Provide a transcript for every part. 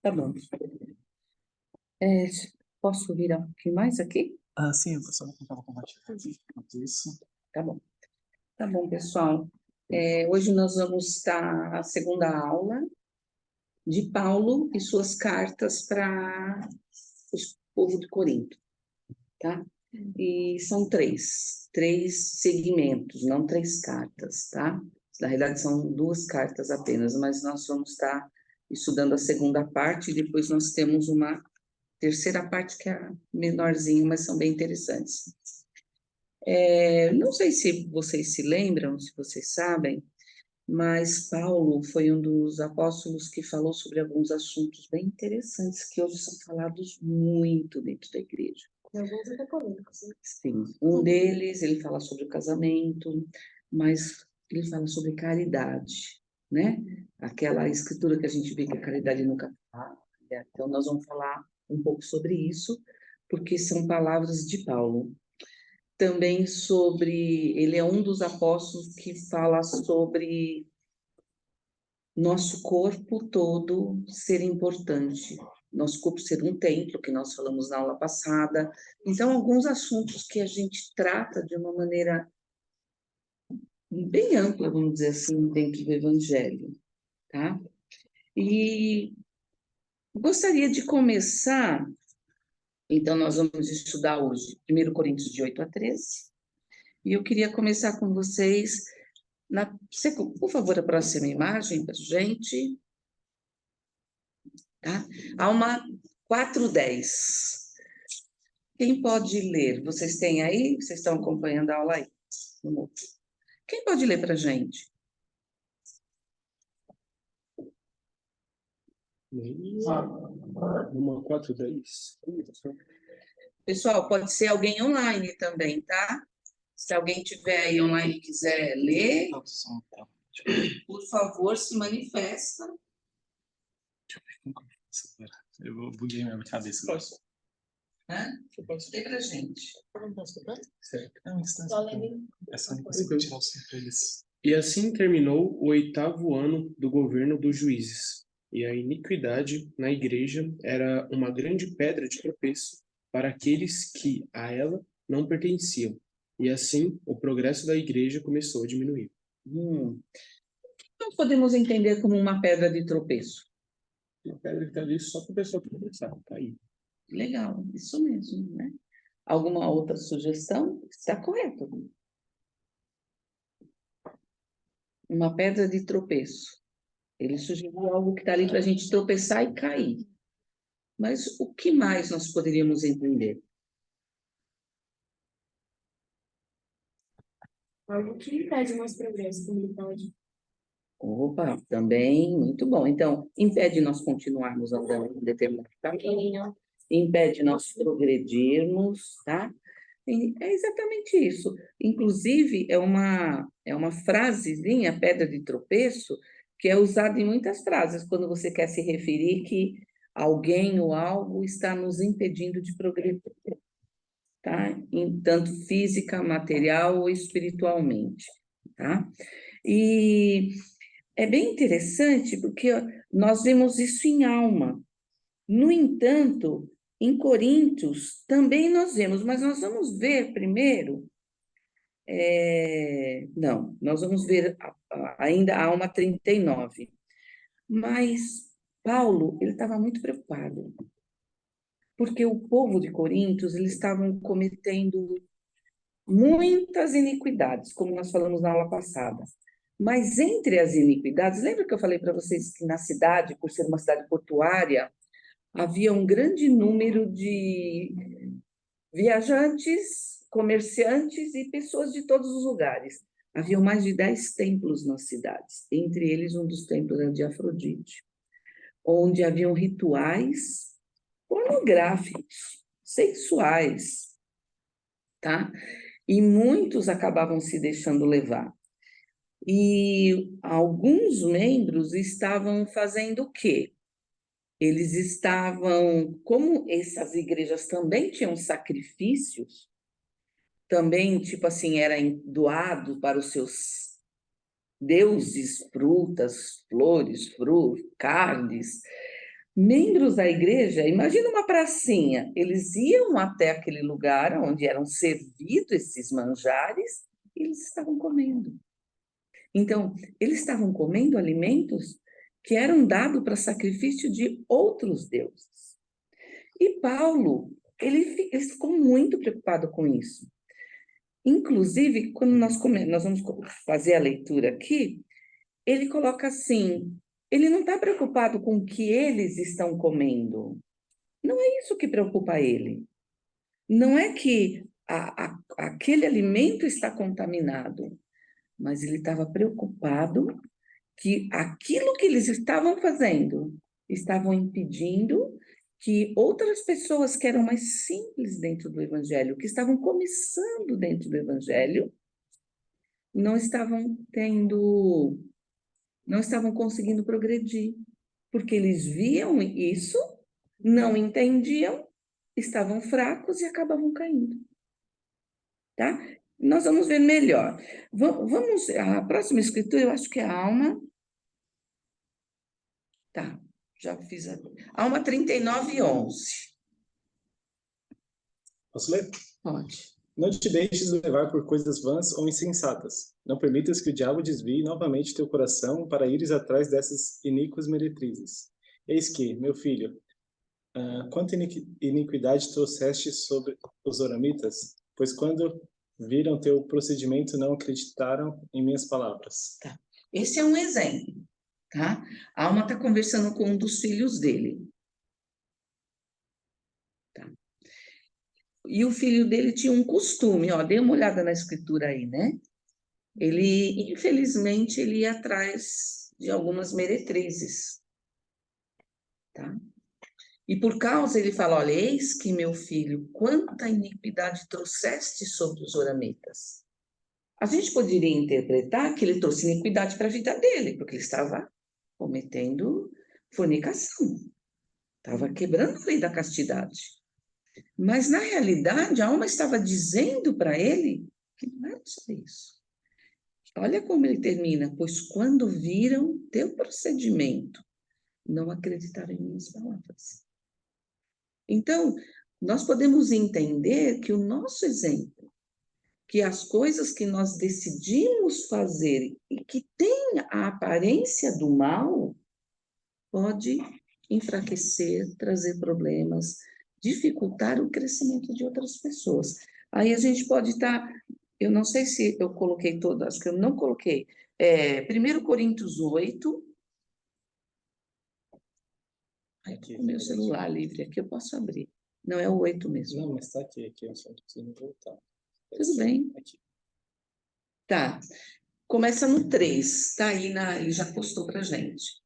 Tá bom. É, posso virar um pouquinho mais aqui? Sim, eu só vou tentar compartilhar enquanto isso. Tá bom. Tá bom, pessoal. Hoje nós vamos estar a segunda aula de Paulo e suas cartas para o povo de Corinto, tá? E são três segmentos, não três cartas, tá? Na realidade são duas cartas apenas, mas nós vamos estar estudando a segunda parte e depois nós temos uma terceira parte que é menorzinha, mas são bem interessantes. Não sei se vocês se lembram, se vocês sabem, mas Paulo foi um dos apóstolos que falou sobre alguns assuntos bem interessantes que hoje são falados muito dentro da igreja. E alguns até polêmicos, né? Sim, um deles, ele fala sobre o casamento, mas ele fala sobre caridade, né? Aquela escritura que a gente vê que a caridade nunca falha. Então, nós vamos falar um pouco sobre isso, porque são palavras de Paulo. Também ele é um dos apóstolos que fala sobre nosso corpo todo ser importante, nosso corpo ser um templo, que nós falamos na aula passada. Então, alguns assuntos que a gente trata de uma maneira bem ampla, vamos dizer assim, dentro do Evangelho, tá? E gostaria de começar, então, nós vamos estudar hoje 1 Coríntios de 8 a 13, e eu queria começar com vocês, por favor, a próxima imagem para a gente. Tá? Alma 4:10. Quem pode ler? Vocês têm aí? Vocês estão acompanhando a aula aí? Quem pode ler para a gente? Alma 4:10. Pessoal, pode ser alguém online também, tá? Se alguém tiver aí online e quiser ler, por favor, se manifesta. Eu buguei minha cabeça. Posso? Eu posso ler para a gente. Certo. É só não consigo tirar o som para eles. E assim terminou o 8º ano do governo dos juízes, e a iniquidade na igreja era uma grande pedra de tropeço para aqueles que a ela não pertenciam, e assim o progresso da igreja começou a diminuir. Então, podemos entender como uma pedra de tropeço. Uma pedra que está ali só para o pessoal tropeçar, cair. Legal, isso mesmo, né? Alguma outra sugestão? Está correto. Uma pedra de tropeço. Ele sugeriu algo que está ali para a gente tropeçar e cair. Mas o que mais nós poderíamos entender? Algo que impede o nosso progresso comunitário. Opa, também muito bom. Então, impede nós continuarmos andando em determinado caminho, impede nós progredirmos, tá? E é exatamente isso. Inclusive, é uma frasezinha, pedra de tropeço, que é usada em muitas frases, quando você quer se referir que alguém ou algo está nos impedindo de progredir, tá? Tanto física, material ou espiritualmente, tá? E é bem interessante porque nós vemos isso em Alma. No entanto, em Coríntios também nós vemos, mas nós vamos ver primeiro. Não, nós vamos ver ainda a Alma 39. Mas Paulo, ele estava muito preocupado, porque o povo de Coríntios, eles estavam cometendo muitas iniquidades, como nós falamos na aula passada. Mas entre as iniquidades, lembra que eu falei para vocês que na cidade, por ser uma cidade portuária, havia um grande número de viajantes, comerciantes e pessoas de todos os lugares. Havia mais de 10 templos nas cidades, entre eles um dos templos era de Afrodite, onde haviam rituais pornográficos, sexuais, tá? E muitos acabavam se deixando levar. E alguns membros estavam fazendo o quê? Eles estavam, como essas igrejas também tinham sacrifícios, também, tipo assim, era doado para os seus deuses, frutas, flores, carnes, membros da igreja, imagina uma pracinha, eles iam até aquele lugar onde eram servidos esses manjares e eles estavam comendo. Então, eles estavam comendo alimentos que eram dados para sacrifício de outros deuses. E Paulo, ele ficou muito preocupado com isso. Inclusive, quando nós vamos fazer a leitura aqui, ele coloca assim, ele não está preocupado com o que eles estão comendo. Não é isso que preocupa ele. Não é que aquele alimento está contaminado, mas ele estava preocupado que aquilo que eles estavam fazendo estavam impedindo que outras pessoas que eram mais simples dentro do Evangelho, que estavam começando dentro do Evangelho, não estavam conseguindo progredir, porque eles viam isso, não entendiam, estavam fracos e acabavam caindo. Tá? Nós vamos ver melhor. Vamos, a próxima escritura, eu acho que é a Alma. Tá, já fiz a Alma 39:11. Posso ler? Pode. Não te deixes levar por coisas vãs ou insensatas. Não permitas que o diabo desvie novamente teu coração para ires atrás dessas iníquas meretrizes. Eis que, meu filho, quanta iniquidade trouxeste sobre os oramitas, pois quando viram teu procedimento não acreditaram em minhas palavras. Tá. Esse é um exemplo, tá? A Alma está conversando com um dos filhos dele. Tá. E o filho dele tinha um costume, ó, dê uma olhada na escritura aí, né? Ele, infelizmente, ele ia atrás de algumas meretrizes, tá? E por causa, ele fala, olha, eis que, meu filho, quanta iniquidade trouxeste sobre os oramitas. A gente poderia interpretar que ele trouxe iniquidade para a vida dele, porque ele estava cometendo fornicação, estava quebrando a lei da castidade. Mas, na realidade, a alma estava dizendo para ele que não era só isso. Olha como ele termina, pois quando viram teu procedimento, não acreditaram em minhas palavras. Então, nós podemos entender que o nosso exemplo, que as coisas que nós decidimos fazer e que tem a aparência do mal, pode enfraquecer, trazer problemas, dificultar o crescimento de outras pessoas. Aí a gente pode estar, eu não sei se eu coloquei todo, acho que eu não coloquei, 1 Coríntios 8, Aqui, o meu celular livre aqui, eu posso abrir. Não, é o 8 mesmo. Não, mas está aqui eu só preciso voltar. Tudo bem. Aqui. Tá. Começa no 3, tá aí, ele já postou pra gente.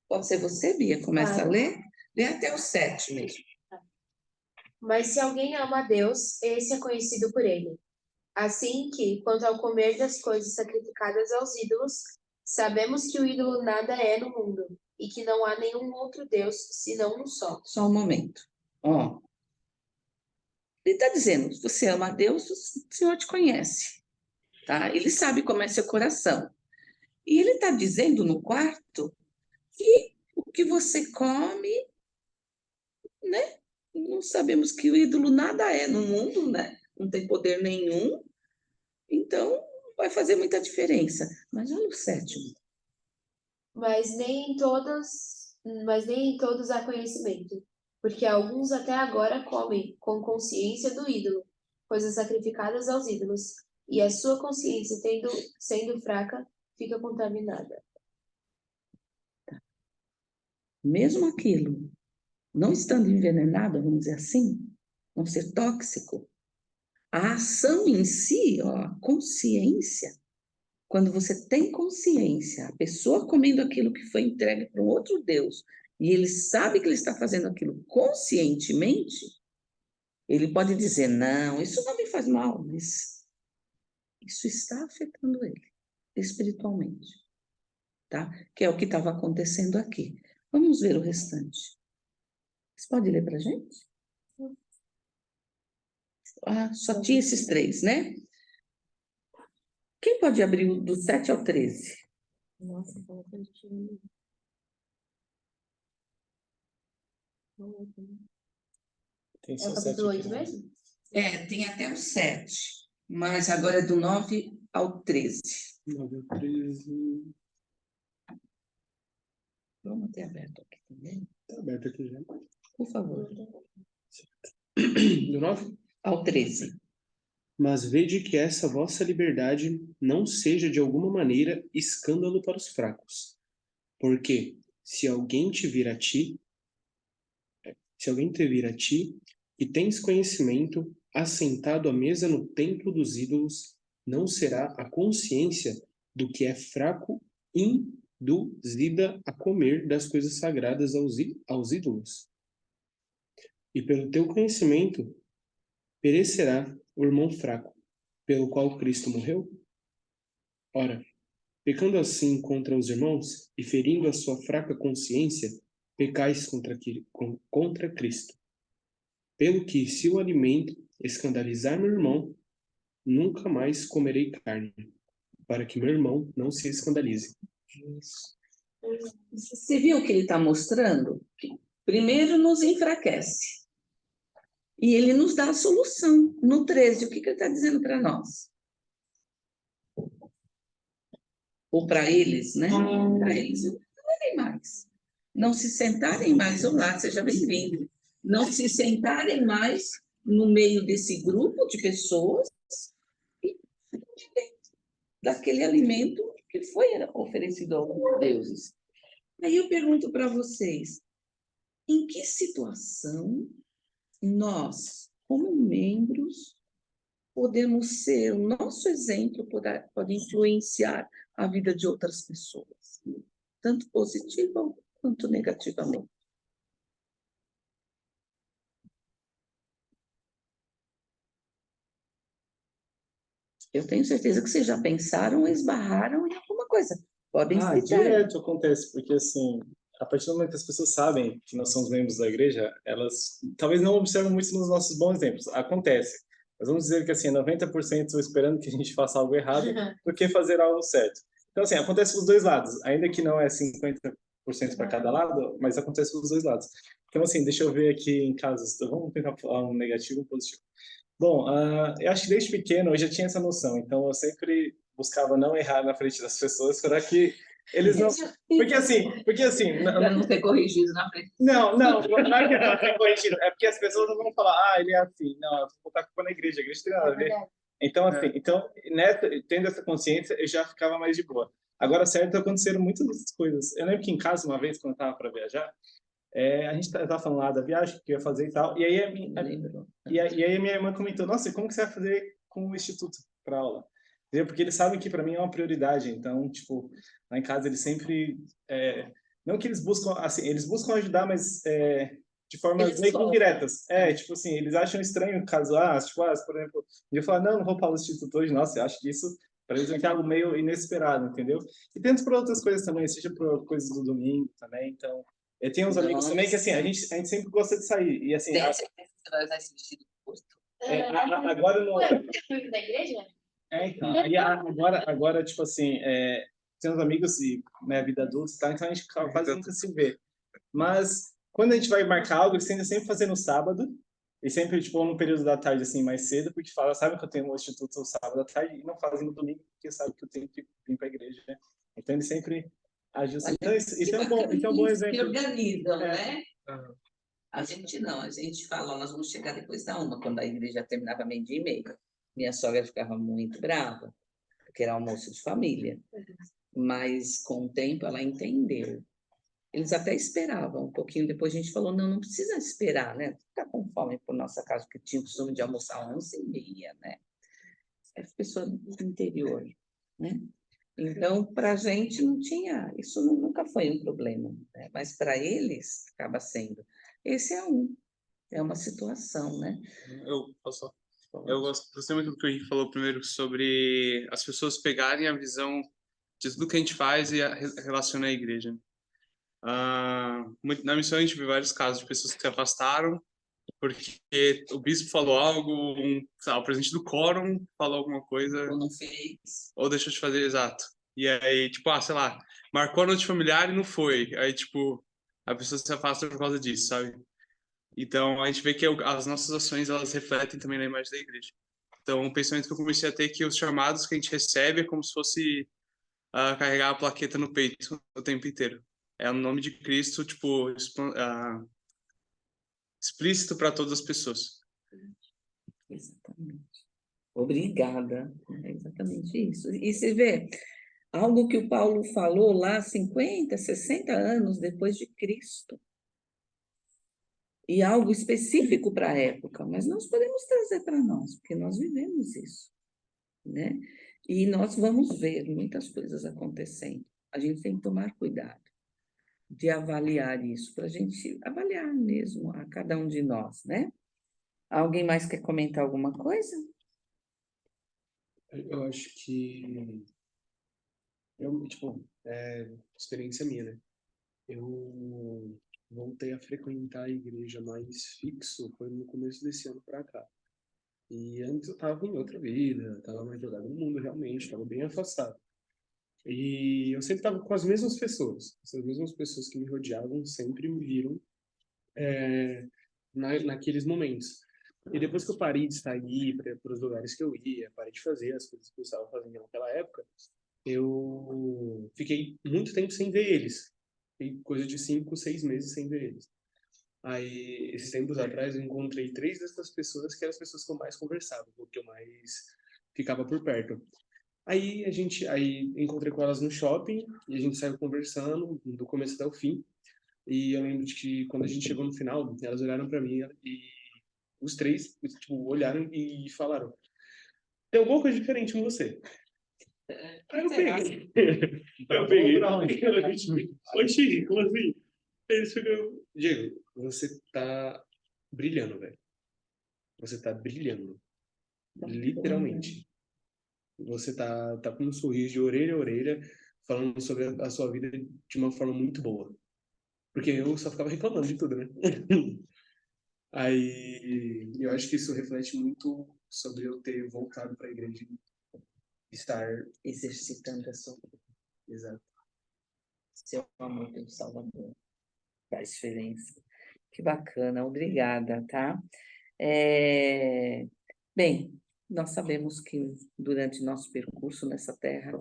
Pode ser você, Bia? Começa a ler? Lê até o 7 mesmo. Mas se alguém ama a Deus, esse é conhecido por ele. Assim que, quanto ao comer das coisas sacrificadas aos ídolos, sabemos que o ídolo nada é no mundo, e que não há nenhum outro Deus, senão um só. Só um momento. Ó. Ele está dizendo, se você ama a Deus, o Senhor te conhece. Tá? Ele sabe como é seu coração. E ele está dizendo no quarto que o que você come, né? Não sabemos que o ídolo nada é no mundo, né? Não tem poder nenhum. Então, vai fazer muita diferença. Mas olha o 7. Mas nem em todos há conhecimento, porque alguns até agora comem com consciência do ídolo, coisas sacrificadas aos ídolos, e a sua consciência, sendo fraca, fica contaminada. Mesmo aquilo, não estando envenenado, vamos dizer assim, não ser tóxico, a ação em si, ó, a consciência, quando você tem consciência, a pessoa comendo aquilo que foi entregue para um outro Deus, e ele sabe que ele está fazendo aquilo conscientemente, ele pode dizer, não, isso não me faz mal, mas isso está afetando ele espiritualmente, tá? Que é o que estava acontecendo aqui. Vamos ver o restante. Você pode ler para a gente? Ah, só tinha esses 3, né? Quem pode abrir do 7 ao 13? Nossa, Tem É só o 7 capítulo aqui, 8 né? mesmo? Tem até o 7, mas agora é do 9 ao 13. 9 ao 13. Vamos ter aberto aqui também, Tá aberto aqui já. por favor. Do 9? Ao 13. Mas vede que essa vossa liberdade não seja de alguma maneira escândalo para os fracos. Porque se alguém te vir a ti, e tens conhecimento, assentado à mesa no templo dos ídolos, não será a consciência do que é fraco induzida a comer das coisas sagradas aos ídolos? E pelo teu conhecimento perecerá o irmão fraco, pelo qual Cristo morreu? Ora, pecando assim contra os irmãos e ferindo a sua fraca consciência, pecais contra Cristo. Pelo que, se o alimento escandalizar meu irmão, nunca mais comerei carne, para que meu irmão não se escandalize. Você viu o que ele está mostrando? Primeiro nos enfraquece. E ele nos dá a solução. No 13, o que ele está dizendo para nós? Ou para eles, né? Para eles não comerem mais. Não se sentarem mais. Olá, seja bem-vindo. Não se sentarem mais no meio desse grupo de pessoas e daquele alimento que foi oferecido aos deuses. Aí eu pergunto para vocês, em que situação nós, como membros, podemos ser, o nosso exemplo pode influenciar a vida de outras pessoas, tanto positiva quanto negativamente? Eu tenho certeza que vocês já pensaram ou esbarraram em alguma coisa. Podem citar. Direto acontece, porque assim, a partir do momento que as pessoas sabem que nós somos membros da igreja, elas talvez não observam muito nos nossos bons exemplos. Acontece. Mas vamos dizer que assim, 90% esperando que a gente faça algo errado do que fazer algo certo. Então assim, acontece dos dois lados, ainda que não é 50% para cada lado, mas acontece dos dois lados. Então assim, deixa eu ver aqui em casos, vamos tentar falar um negativo e um positivo. Bom, eu acho que desde pequeno eu já tinha essa noção, então eu sempre buscava não errar na frente das pessoas para que eles não... Porque assim... Para não ser corrigido na frente. Não é que não ser corrigido, é porque as pessoas não vão falar, ele é assim. Não, eu vou botar a culpa na igreja, a igreja tem nada a ver. Então, assim, tendo essa consciência, eu já ficava mais de boa. Agora, certo, aconteceram muitas coisas. Eu lembro que em casa, uma vez, quando eu estava para viajar, a gente estava falando lá da viagem que ia fazer e tal, e aí a minha irmã comentou, nossa, como que você vai fazer com o instituto para aula? Entendeu? Porque eles sabem que para mim é uma prioridade, então, tipo, lá em casa eles sempre, não que eles buscam, assim, eles buscam ajudar, mas de formas meio que indiretas. Tipo assim, eles acham estranho caso, por exemplo, eu falar, não vou para o instituto hoje, nossa, eu acho que isso para eles é algo meio inesperado, entendeu? E tanto por outras coisas também, seja por coisas do domingo também, então... Eu tenho uns amigos também que, assim, a gente sempre gosta de sair. E, assim, Tem certeza que você vai usar esse vestido curto? agora não... Ué, você da igreja? Então. Aí agora, tipo assim, tem uns amigos e né, vida adulta e tal, então a gente quase nunca se vê. Mas quando a gente vai marcar algo, eles tentam sempre fazer no sábado. E sempre, tipo, no período da tarde, assim, mais cedo, porque fala, sabe que eu tenho um instituto no sábado à tarde, e não fazem no domingo, porque sabe que eu tenho que vir para a igreja, né? Então eles sempre ajustam. Então isso é um bom exemplo. Que organizam, né? Aham. A gente não, a gente fala, ó, nós vamos chegar depois da 1, quando a igreja terminava meio-dia e meia. Minha sogra ficava muito brava, porque era almoço de família. Mas com o tempo ela entendeu. Eles até esperavam um pouquinho, depois a gente falou, não precisa esperar, né? Ficar com fome por nossa casa, porque tinha o costume de almoçar 11h30, né? As pessoas do interior, né? Então, para a gente não tinha, isso nunca foi um problema, né? Mas para eles acaba sendo. Esse é uma situação, né? Eu gostei muito do que o Henrique falou primeiro sobre as pessoas pegarem a visão de tudo que a gente faz e relaciona à igreja. Na missão a gente vê vários casos de pessoas que se afastaram porque o bispo falou algo, o presidente do quórum falou alguma coisa. Ou não fez. Ou deixou de fazer, exato. E aí, tipo, sei lá, marcou a noite familiar e não foi. Aí, tipo, a pessoa se afasta por causa disso, sabe? Então, a gente vê que as nossas ações, elas refletem também na imagem da igreja. Então, o pensamento que eu comecei a ter é que os chamados que a gente recebe é como se fosse carregar a plaqueta no peito o tempo inteiro. É o nome de Cristo, tipo, explícito para todas as pessoas. Exatamente. Obrigada. É exatamente isso. E você vê, algo que o Paulo falou lá 50, 60 anos depois de Cristo. E algo específico para a época, mas nós podemos trazer para nós, porque nós vivemos isso, né? E nós vamos ver muitas coisas acontecendo. A gente tem que tomar cuidado de avaliar isso, para a gente avaliar mesmo a cada um de nós, né? Alguém mais quer comentar alguma coisa? Eu acho que, tipo, experiência minha, né? Eu voltei a frequentar a igreja mais fixo foi no começo desse ano pra cá. E antes eu tava em outra vida, tava mais jogado no mundo realmente, tava bem afastado. E eu sempre tava com as mesmas pessoas. Essas mesmas pessoas que me rodeavam sempre me viram naqueles momentos. E depois que eu parei de sair para os lugares que eu ia, parei de fazer as coisas que eu estava fazendo naquela época, eu fiquei muito tempo sem ver eles. Fiquei coisa de 5, 6 meses sem ver eles. Aí, esses tempos atrás, eu encontrei 3 dessas pessoas que eram as pessoas que eu mais conversava, que eu mais ficava por perto. Aí encontrei com elas no shopping e a gente saiu conversando do começo até o fim. E eu lembro de que quando a gente chegou no final, elas olharam para mim e os 3, tipo, olharam e falaram: "Tem alguma coisa diferente em você?" Aí eu peguei. Eu peguei. Oxi, como assim? Eles ficam: "Diego, você tá brilhando, velho. Você tá brilhando. Literalmente. Você tá com um sorriso de orelha a orelha, falando sobre a sua vida de uma forma muito boa." Porque eu só ficava reclamando de tudo, né? Aí eu acho que isso reflete muito sobre eu ter voltado para a igreja e estar Exercitando a sua exato. seu amor pelo Salvador. Faz diferença. Que bacana, obrigada, tá? Bem, nós sabemos que durante nosso percurso nessa terra,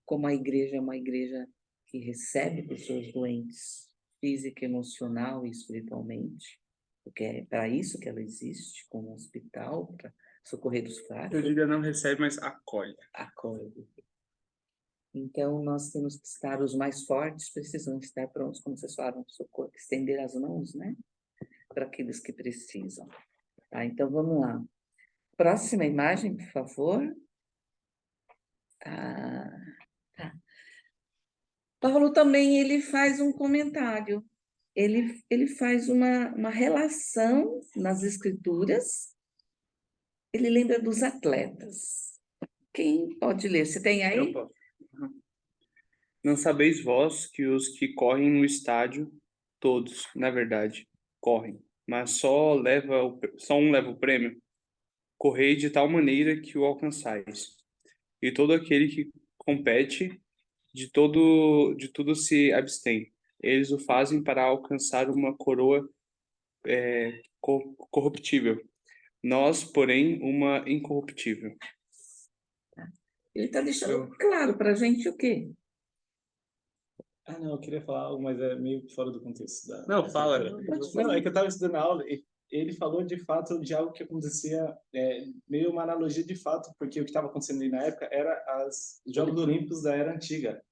como a igreja é uma igreja que recebe pessoas doentes, física, emocional e espiritualmente, porque é para isso que ela existe, como um hospital, para socorrer os fracos, Eu diria não recebe, mas acolhe. acolhe. Então, nós temos que estar, os mais fortes precisam estar prontos, como vocês falaram, socorro, estender as mãos, né? Para aqueles que precisam. Tá, então, vamos lá. Próxima imagem, por favor. Tá. Paulo também, ele faz um comentário. Ele faz uma relação nas escrituras. Ele lembra dos atletas. Quem pode ler? Você tem aí? Eu posso. Não sabeis vós que os que correm no estádio, todos, na verdade, correm, mas só um leva o prêmio? Correi de tal maneira que o alcançais. E todo aquele que compete, de tudo se abstém. Eles o fazem para alcançar uma coroa corruptível. Nós, porém, uma incorruptível. Ele está deixando claro para a gente o quê? Ah, não, eu queria falar algo, mas é meio fora do contexto da... Não, fala. Não, é que eu estava estudando a aula e ele falou de fato de algo que acontecia, meio uma analogia de fato, porque o que estava acontecendo ali na época era os Jogos Olímpicos da era antiga.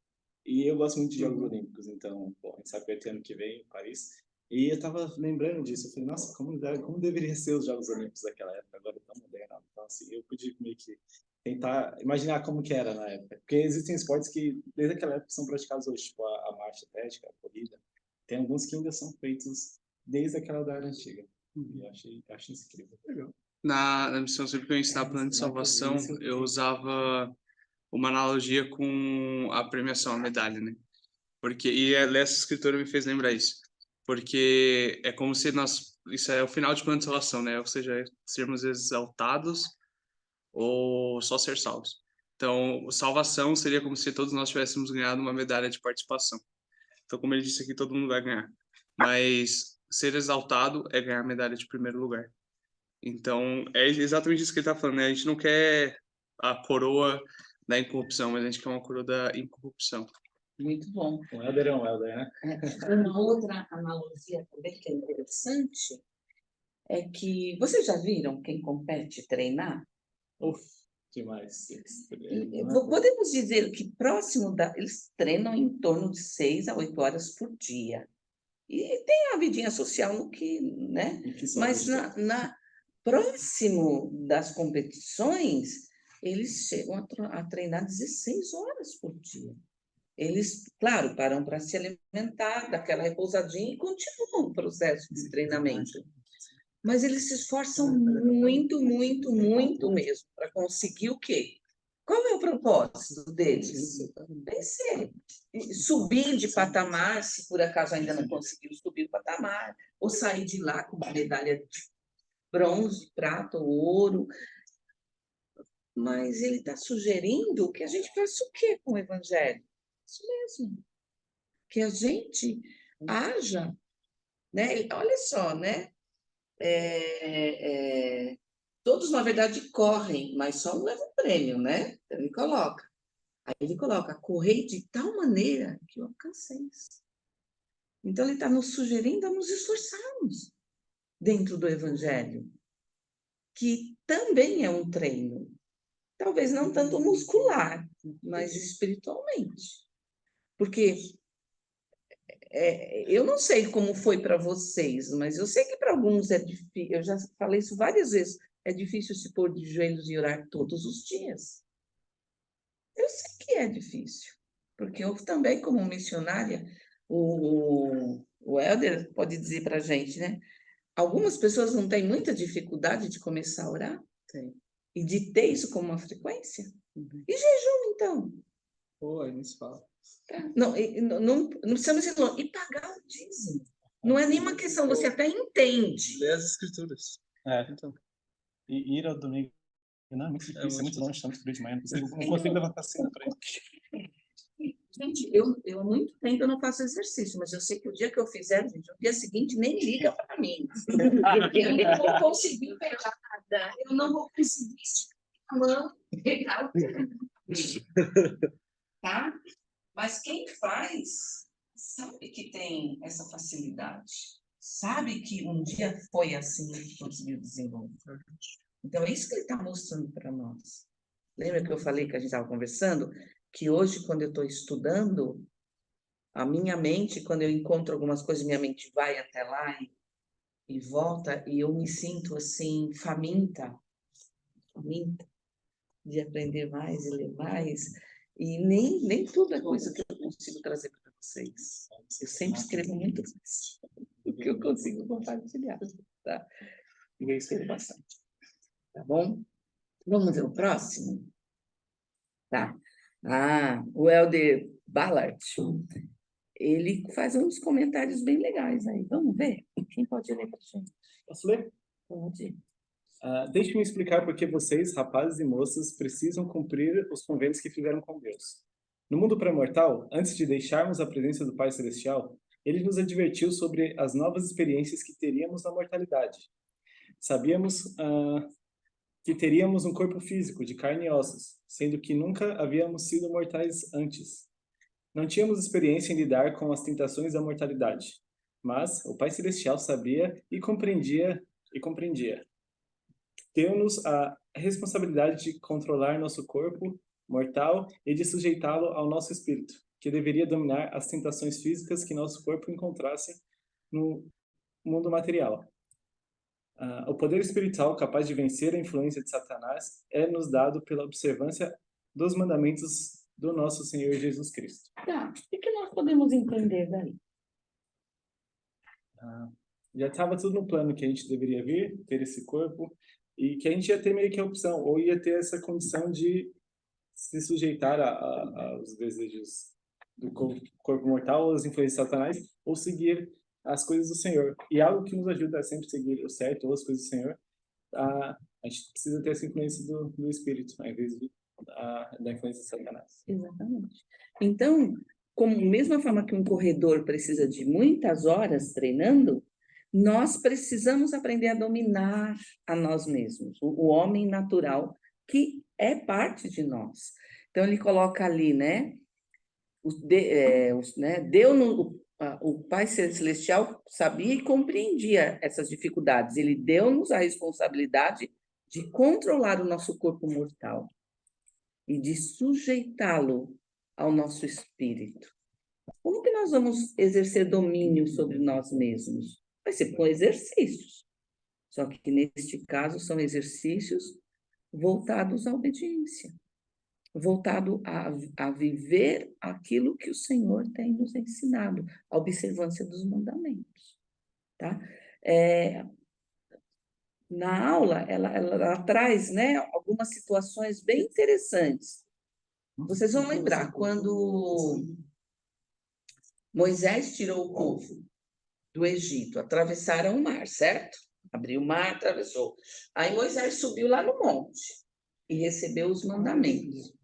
E eu gosto muito de Jogos Olímpicos, então, bom, a gente sabe que vai ter ano que vem em Paris. E eu estava lembrando disso, eu falei, nossa, como deveria ser os Jogos Olímpicos daquela época, agora é tão moderno. Então, assim, eu pude meio que tentar imaginar como que era na época. Porque existem esportes que, desde aquela época, são praticados hoje, tipo a marcha atlética, a corrida. Tem alguns que ainda são feitos desde aquela da era antiga. E eu achei isso incrível. Legal. Na missão sempre que eu ensinava plano de salvação, eu usava uma analogia com a premiação, a medalha, né? Essa escritora me fez lembrar isso. Porque é como se isso é o final de plano de salvação, né? Ou seja, sermos exaltados ou só ser salvos. Então, salvação seria como se todos nós tivéssemos ganhado uma medalha de participação. Então, como ele disse aqui, todo mundo vai ganhar. Mas ser exaltado é ganhar medalha de primeiro lugar. Então, é exatamente isso que ele está falando, né? A gente não quer a coroa da incorrupção, mas a gente quer uma coroa da incorrupção. Muito bom. Um Helder é um Helder, né? Uma outra analogia também que é interessante é que vocês já viram quem compete treinar? Uf, demais. Podemos dizer que eles treinam em torno de 6 a 8 horas por dia. E tem a vidinha social no que, né? Mas próximo das competições, eles chegam a treinar 16 horas por dia. Eles, claro, param para se alimentar, daquela repousadinha e continuam o processo de treinamento. Mas eles se esforçam muito, muito, muito mesmo para conseguir o quê? Qual é o propósito deles? Vencer. Subir de patamar, se por acaso ainda não conseguiu subir o patamar, ou sair de lá com uma medalha de bronze, prata ou ouro. Mas ele está sugerindo que a gente faça o quê com o Evangelho? Isso mesmo. Que a gente haja, né? Olha só, né? Todos, na verdade, correm, mas só um leva o prêmio, né? Então, ele coloca, correi de tal maneira que o alcanceis. Então, ele está nos sugerindo a nos esforçarmos dentro do Evangelho, que também é um treino. Talvez não tanto muscular, mas espiritualmente. Porque eu não sei como foi para vocês, mas eu sei que para alguns é difícil. Eu já falei isso várias vezes. É difícil se pôr de joelhos e orar todos os dias. Eu sei que é difícil, porque eu também, como missionária, o Helder pode dizer para a gente, né? Algumas pessoas não têm muita dificuldade de começar a orar? Tem. E de ter isso como uma frequência? E jejum, então? Pô, aí nem se fala. Não precisamos ir longe. E pagar o dízimo. Não é nenhuma questão, você até entende. Lê as escrituras. Então. E ir ao domingo não é muito difícil, é muito longe, estamos por de manhã, não consigo levantar cena para isso. Gente, eu há muito tempo eu não faço exercício, mas eu sei que o dia que eu fizer, gente, o dia seguinte nem liga para mim. Eu não vou conseguir pegar nada, eu não vou conseguir esticar a mão, pegar o tá? Mas quem faz sabe que tem essa facilidade, sabe que um dia foi assim que conseguiu desenvolver. Então, é isso que ele está mostrando para nós. Lembra que eu falei que a gente estava conversando? Que hoje, quando eu estou estudando, a minha mente, quando eu encontro algumas coisas, minha mente vai até lá e volta, e eu me sinto assim, faminta de aprender mais e ler mais. E nem tudo é coisa que eu consigo trazer para vocês. Eu sempre escrevo muito mais do que eu consigo compartilhar, tá? E eu escrevo bastante. Tá bom? Vamos ver o próximo? Tá. O Helder Ballard, ele faz uns comentários bem legais aí. Vamos ver? Quem pode ler para a gente? Posso ler? Pode. Deixe-me explicar por que vocês, rapazes e moças, precisam cumprir os convênios que fizeram com Deus. No mundo pré-mortal, antes de deixarmos a presença do Pai Celestial, ele nos advertiu sobre as novas experiências que teríamos na mortalidade. Sabíamos que teríamos um corpo físico, de carne e ossos, sendo que nunca havíamos sido mortais antes. Não tínhamos experiência em lidar com as tentações da mortalidade, mas o Pai Celestial sabia e compreendia. Deu-nos a responsabilidade de controlar nosso corpo mortal e de sujeitá-lo ao nosso espírito, que deveria dominar as tentações físicas que nosso corpo encontrasse no mundo material. O poder espiritual capaz de vencer a influência de Satanás é nos dado pela observância dos mandamentos do nosso Senhor Jesus Cristo. Tá. O que nós podemos entender daí? Já estava tudo no plano que a gente deveria vir, ter esse corpo, e que a gente ia ter meio que a opção, ou ia ter essa condição de se sujeitar aos desejos do corpo mortal, ou às influências de Satanás, ou seguir as coisas do Senhor. E algo que nos ajuda a sempre seguir o certo ou as coisas do Senhor, a gente precisa ter essa influência do Espírito, ao invés da influência de Satanás. Exatamente. Então, como mesma forma que um corredor precisa de muitas horas treinando, nós precisamos aprender a dominar a nós mesmos, o homem natural, que é parte de nós. Então, ele coloca ali, né? O Pai Celestial sabia e compreendia essas dificuldades. Ele deu-nos a responsabilidade de controlar o nosso corpo mortal e de sujeitá-lo ao nosso espírito. Como que nós vamos exercer domínio sobre nós mesmos? Vai ser com exercícios. Só que, neste caso, são exercícios voltados à obediência, voltado a viver aquilo que o Senhor tem nos ensinado, a observância dos mandamentos. Tá? Na aula, ela traz, né, algumas situações bem interessantes. Vocês vão lembrar, quando Moisés tirou o povo do Egito, atravessaram o mar, certo? Abriu o mar, atravessou. Aí Moisés subiu lá no monte e recebeu os mandamentos.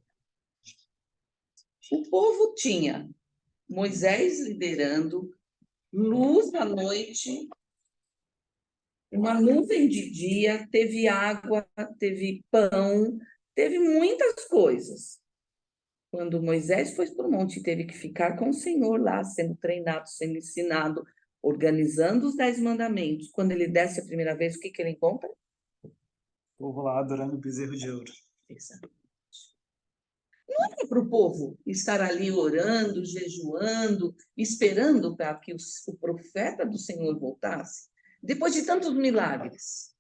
O povo tinha Moisés liderando, luz à noite, uma nuvem de dia, teve água, teve pão, teve muitas coisas. Quando Moisés foi para o monte e teve que ficar com o Senhor lá, sendo treinado, sendo ensinado, organizando os 10 mandamentos, quando ele desce a primeira vez, o que ele encontra? O povo lá adorando o bezerro de ouro. Exatamente. Não era para o povo estar ali orando, jejuando, esperando para que o profeta do Senhor voltasse, depois de tantos milagres.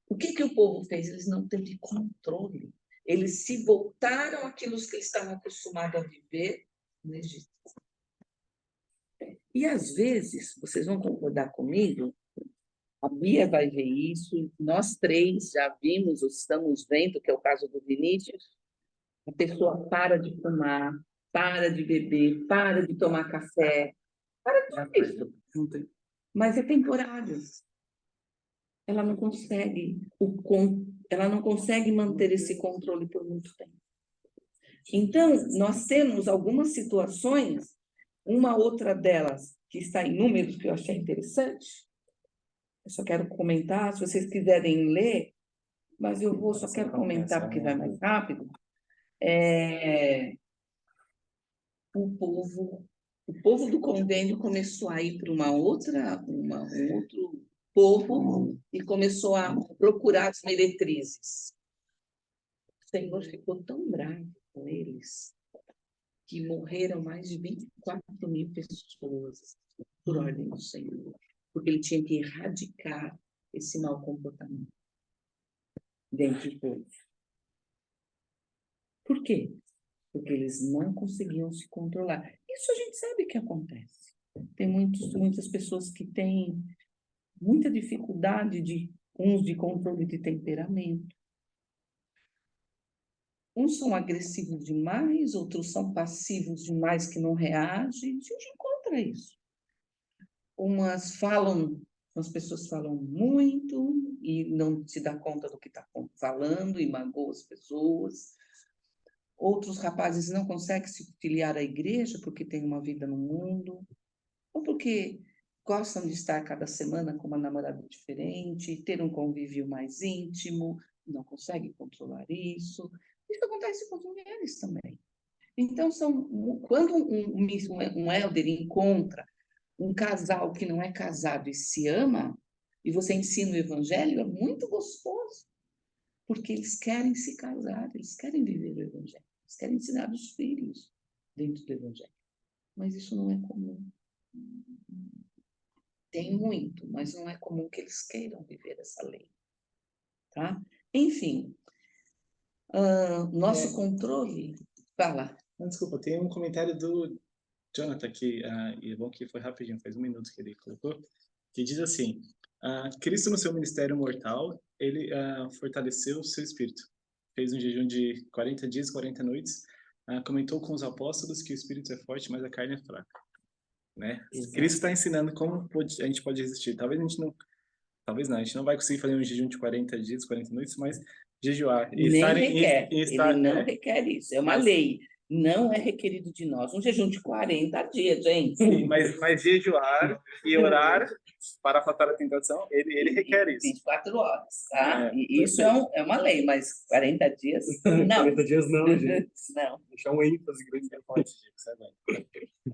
O que o povo fez? Eles não teve controle. Eles se voltaram àquilo que eles estavam acostumados a viver no Egito. E, às vezes, vocês vão concordar comigo, a Bia vai ver isso, nós três já vimos, ou estamos vendo, que é o caso do Vinícius, a pessoa para de fumar, para de beber, para de tomar café, para de tudo isso. Mas é temporário. Ela não consegue manter esse controle por muito tempo. Então, nós temos algumas situações, uma outra delas, que está em números, que eu achei interessante. Eu só quero comentar, se vocês quiserem ler, mas só quero comentar porque vai mais rápido. O povo do convênio começou a ir para um outro povo e começou a procurar as meretrizes. O Senhor ficou tão bravo com eles que morreram mais de 24.000 pessoas por ordem do Senhor, porque ele tinha que erradicar esse mau comportamento dentro do povo. Por quê? Porque eles não conseguiam se controlar. Isso a gente sabe que acontece. Tem muitas pessoas que têm muita dificuldade uns de controle de temperamento. Uns são agressivos demais, outros são passivos demais que não reagem. A gente encontra isso. As pessoas falam muito e não se dá conta do que está falando e magoam as pessoas. Outros rapazes não conseguem se filiar à igreja porque têm uma vida no mundo, ou porque gostam de estar cada semana com uma namorada diferente, ter um convívio mais íntimo, não conseguem controlar isso. Isso acontece com as mulheres também. Então, quando um elder encontra um casal que não é casado e se ama, e você ensina o evangelho, é muito gostoso, porque eles querem se casar, eles querem viver o evangelho, eles querem ensinar os filhos dentro do evangelho. Mas isso não é comum. Tem muito, mas não é comum que eles queiram viver essa lei. Tá? Enfim, nosso controle... Fala. Desculpa, tem um comentário do Jonathan aqui, e é bom que foi rapidinho, faz 1 minuto que ele colocou, que diz assim: Cristo no seu ministério mortal, ele fortaleceu o seu espírito. Fez um jejum de 40 dias, 40 noites, comentou com os apóstolos que o espírito é forte, mas a carne é fraca. Né? Cristo está ensinando como a gente pode resistir. Talvez a gente não vai conseguir fazer um jejum de 40 dias, 40 noites, mas jejuar. Ele não requer isso, é uma lei. Não é requerido de nós um jejum de 40 dias, gente. Sim, mas jejuar e orar para afastar a tentação, ele requer isso. 24 horas, tá? É, E isso é uma lei, mas 40 dias, não. 40 dias não, gente. Não. Deixar um ênfase grande na fonte, gente, sabe?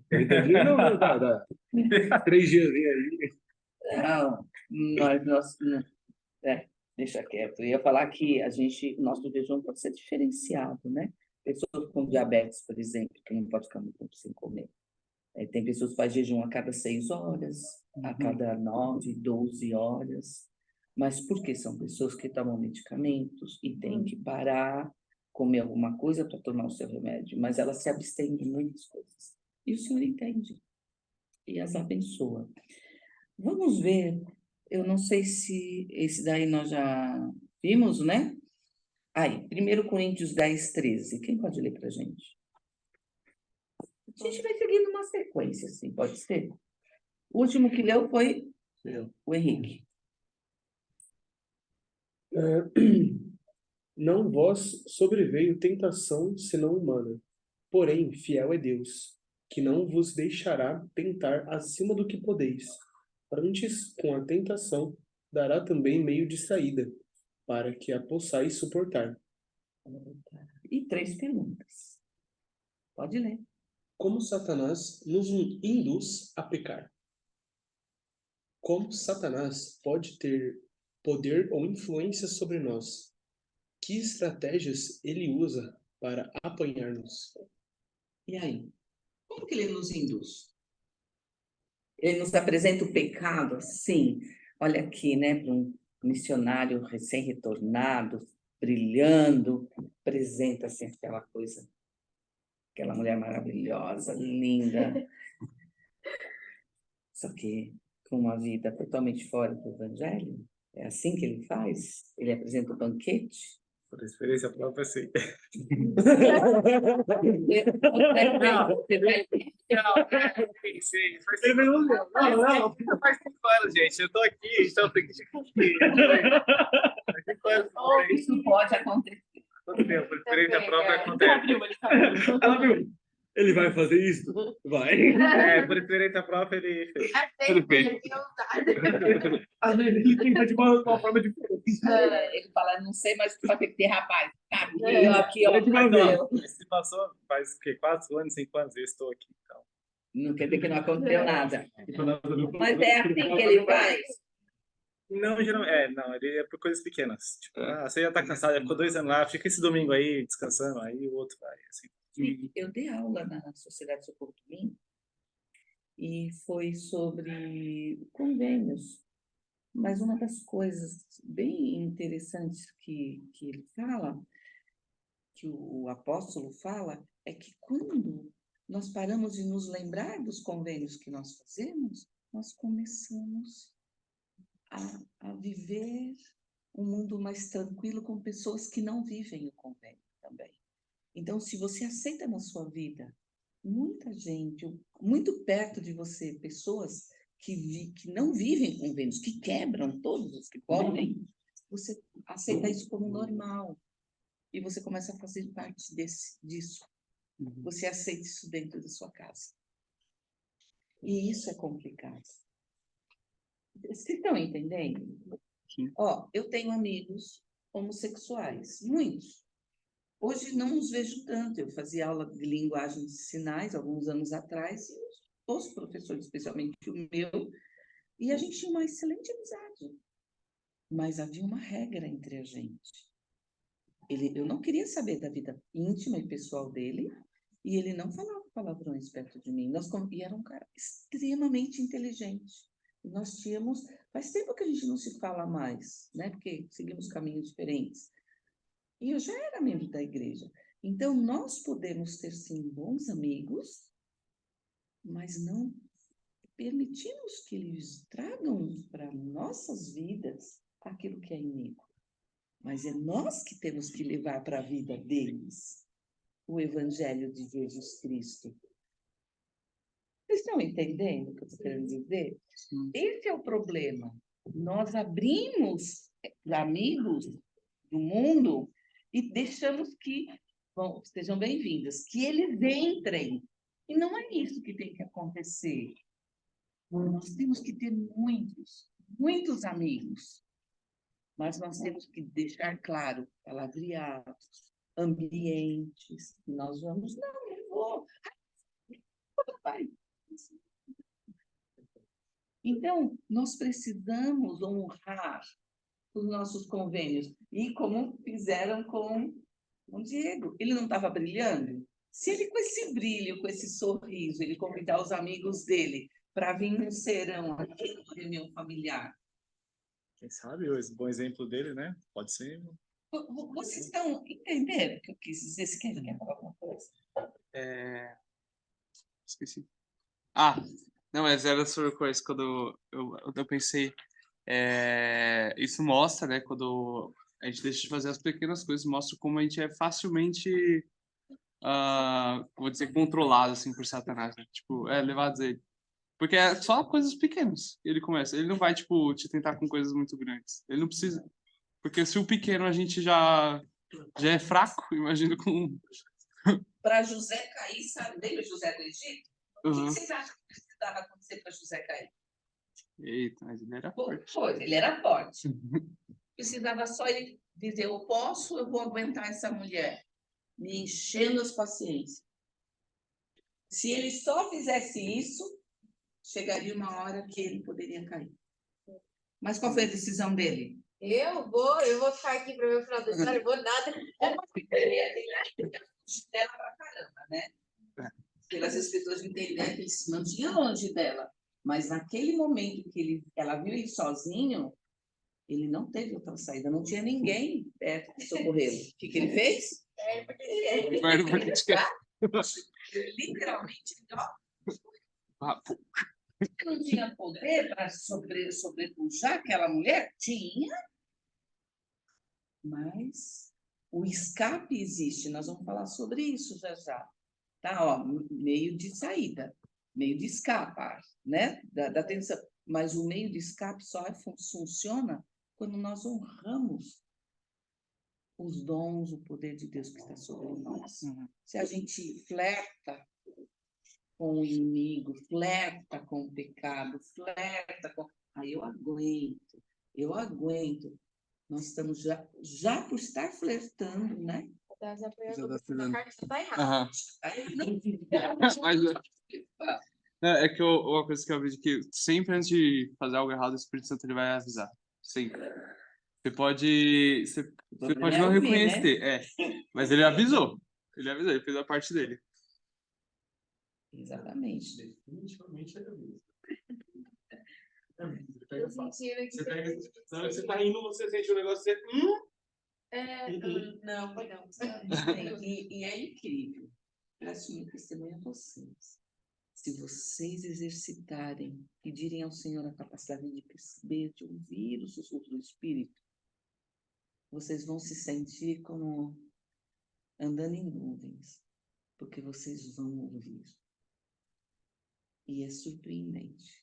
40 dias não dá. 3 dias aí. Não, não, deixa quieto. Eu ia falar que o nosso jejum pode ser diferenciado, né? Pessoas com diabetes, por exemplo, que não pode ficar muito tempo sem comer. Tem pessoas que fazem jejum a cada 6 horas, a cada 9, 12 horas. Mas por que? São pessoas que tomam medicamentos e têm que parar, comer alguma coisa para tomar o seu remédio, mas elas se abstêm de muitas coisas. E o Senhor entende e as abençoa. Vamos ver, eu não sei se esse daí nós já vimos, né? Aí, 1 Coríntios 10, 13. Quem pode ler para a gente? A gente vai seguindo uma sequência, assim, pode ser? O último que leu foi o Henrique. Não vos sobreveio tentação senão humana. Porém, fiel é Deus, que não vos deixará tentar acima do que podeis. Antes, com a tentação, dará também meio de saída, para que a possais suportar. E 3 perguntas. Pode ler. Como Satanás nos induz a pecar? Como Satanás pode ter poder ou influência sobre nós? Que estratégias ele usa para apanhar-nos? E aí? Como que ele nos induz? Ele nos apresenta o pecado, assim, olha aqui, né, para um missionário recém-retornado, brilhando, apresenta-se aquela coisa, aquela mulher maravilhosa, linda, só que com uma vida totalmente fora do evangelho. É assim que ele faz? Ele apresenta o banquete? Por experiência própria, sim. Sim, faz 5 anos, gente. Eu tô aqui, então tem que te cumprir. Isso pode acontecer. Quanto tempo? Por experiência própria acontece. Ela viu? Ele vai fazer isso? Vai. Por experiência própria, ele fez. Ele fez. Às vezes ele tenta de uma forma diferente. Ele fala, não sei, mas tu vai ter que ter, rapaz. Tá aqui, É. aqui, ó. Ele vai ver. Se passou, faz o quê? 4 anos, 5 anos, eu estou aqui. Então. Não quer dizer que não aconteceu nada. Mas é assim que ele faz. Não, geralmente, não, ele é por coisas pequenas. Tipo, você já tá cansado, já ficou 2 anos lá, fica esse domingo aí descansando, aí o outro vai, assim. Eu dei aula na Sociedade Socorro Domingo e foi sobre convênios. Mas uma das coisas bem interessantes que ele fala, que o apóstolo fala, é que quando nós paramos de nos lembrar dos convênios que nós fazemos, nós começamos a viver um mundo mais tranquilo com pessoas que não vivem o convênio também. Então, se você aceita na sua vida muita gente, muito perto de você, pessoas que não vivem convênios, que quebram todos os que podem, você aceita isso como normal. E você começa a fazer parte disso. Você aceita isso dentro da sua casa. E isso é complicado. Vocês estão entendendo? Sim. Ó, eu tenho amigos homossexuais, muitos. Hoje não os vejo tanto. Eu fazia aula de linguagem de sinais alguns anos atrás, e os professores, especialmente o meu, e a gente tinha uma excelente amizade. Mas havia uma regra entre a gente. Eu não queria saber da vida íntima e pessoal dele, e ele não falava palavrões perto de mim. E era um cara extremamente inteligente. Nós tínhamos... Faz tempo que a gente não se fala mais, né? Porque seguimos caminhos diferentes. E eu já era membro da igreja. Então, nós podemos ter, sim, bons amigos, mas não permitimos que eles tragam para nossas vidas aquilo que é iníquo. Mas é nós que temos que levar para a vida deles o Evangelho de Jesus Cristo. Vocês estão entendendo o que eu estou querendo dizer? Sim. Esse é o problema. Nós abrimos amigos do mundo e deixamos que Bom, sejam bem-vindas, que eles entrem. E não é isso que tem que acontecer. Nós temos que ter muitos amigos, mas nós temos que deixar claro, palavreados, ambientes, que nós vamos, não, eu vou, vai. Então, nós precisamos honrar os nossos convênios, e como fizeram com o Diego, ele não estava brilhando? Se ele, com esse brilho, com esse sorriso, ele convidar os amigos dele para vir no serão, aqui na reunião familiar. Quem sabe o bom exemplo dele, né? Pode ser. Vocês estão entendendo o que eu quis dizer? Se quer falar alguma coisa? Esqueci. Não, mas era sobre coisa quando eu pensei. Isso mostra, né? Quando a gente deixa de fazer as pequenas coisas, mostra como a gente é facilmente, vou dizer, controlado assim por Satanás, né? Tipo, levado a ele. Porque é só coisas pequenas que ele começa. Ele não vai, tipo, te tentar com coisas muito grandes. Ele não precisa. Porque se o pequeno a gente já é fraco, imagina com. Para José cair, sabe? Lembra José do Egito? O que vocês acham que precisava acontecer para José cair? Eita, mas ele era forte. Foi, ele era forte. Precisava só ele dizer, eu vou aguentar essa mulher, me enchendo as paciências. Se ele só fizesse isso, chegaria uma hora que ele poderia cair. Mas qual foi a decisão dele? Eu vou ficar aqui para ver o final da história, eu vou nada. Dela pra caramba, né? Pelas escrituras entenderam que ele se mantinha longe dela. Mas naquele momento que ela viu ele sozinho, ele não teve outra saída, não tinha ninguém perto de socorrê-lo. O que ele fez? Literalmente, não tinha poder para sobrepujar aquela mulher? Tinha. Mas o escape existe, nós vamos falar sobre isso já já. Tá, ó, meio de saída, meio de escapar, né? Da tensão. Mas o meio de escape só funciona quando nós honramos os dons, o poder de Deus que está sobre nós. Se a gente flerta com o inimigo, flerta com o pecado, flerta com... Aí eu aguento. Nós estamos já por estar flertando, né? Tá Já apoiando tá a tirando. carta, você tá errado. Mas é que uma coisa que eu aprendi que sempre antes de fazer algo errado, o Espírito Santo ele vai avisar. Sempre. Você pode não reconhecer, mas ele avisou. Ele fez a parte dele. Exatamente. Definitivamente ele avisou. Eu senti que Você tá indo, você sente o negócio, você... Não. E é incrível. Peço meu testemunho a vocês. Se vocês exercitarem, pedirem ao Senhor a capacidade de perceber, de ouvir o sussurro do Espírito, vocês vão se sentir como andando em nuvens, porque vocês vão ouvir. E é surpreendente.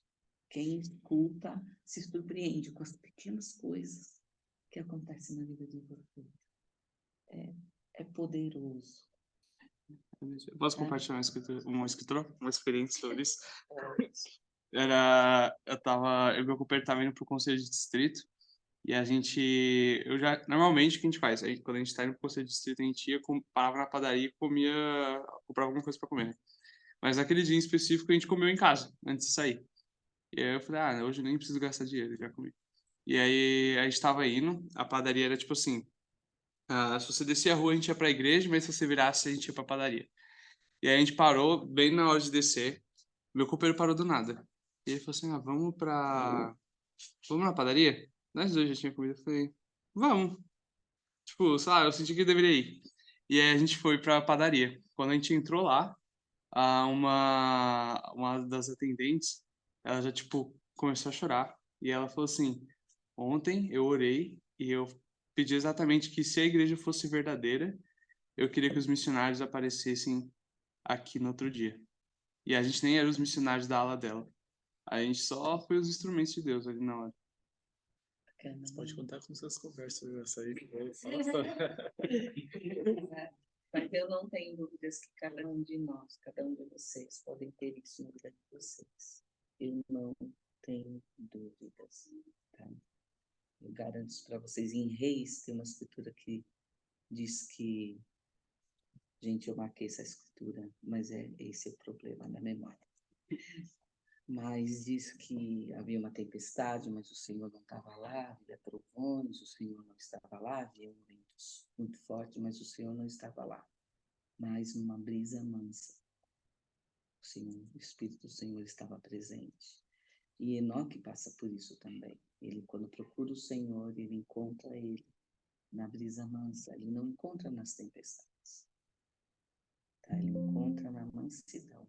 Quem escuta se surpreende com as pequenas coisas que acontecem na vida de vocês. É poderoso. Eu posso compartilhar uma experiência sobre isso? Eu e meu companheiro tava indo pro conselho de distrito e normalmente o que a gente faz? Quando a gente tá indo pro conselho de distrito, a gente parava na padaria e comprava alguma coisa para comer. Mas naquele dia em específico a gente comeu em casa, antes de sair. E aí eu falei, hoje eu nem preciso gastar dinheiro, já comi. E aí a gente tava indo, a padaria era tipo assim, se você descer a rua a gente ia pra igreja, mas se você virasse a gente ia pra padaria. E aí a gente parou bem na hora de descer, meu companheiro parou do nada. E ele falou assim, vamos na padaria? Nós dois já tínhamos comida, eu falei, vamos. Tipo, sei lá, eu senti que eu deveria ir. E aí a gente foi pra padaria. Quando a gente entrou lá, uma das atendentes, ela já, tipo, começou a chorar. E ela falou assim, ontem eu orei e eu pedi exatamente que se a igreja fosse verdadeira, eu queria que os missionários aparecessem aqui no outro dia. E a gente nem era os missionários da ala dela. A gente só foi os instrumentos de Deus ali na hora. Você pode contar com suas conversas, essa aí. Mas eu não tenho dúvidas que cada um de nós, cada um de vocês, podem ter isso na vida de vocês. Eu não tenho dúvidas, tá? Eu garanto isso para vocês. Em Reis tem uma escritura que diz que... Gente, eu marquei essa escritura, mas esse é o problema da memória. Mas diz que havia uma tempestade, mas o Senhor não estava lá, havia trovões, o Senhor não estava lá, havia um vento muito forte, mas o Senhor não estava lá. Mas uma brisa mansa, o Espírito do Senhor estava presente. E Enoque passa por isso também. Ele, quando procura o Senhor, ele encontra ele na brisa mansa, ele não encontra nas tempestades. Tá? Ele encontra na mansidão.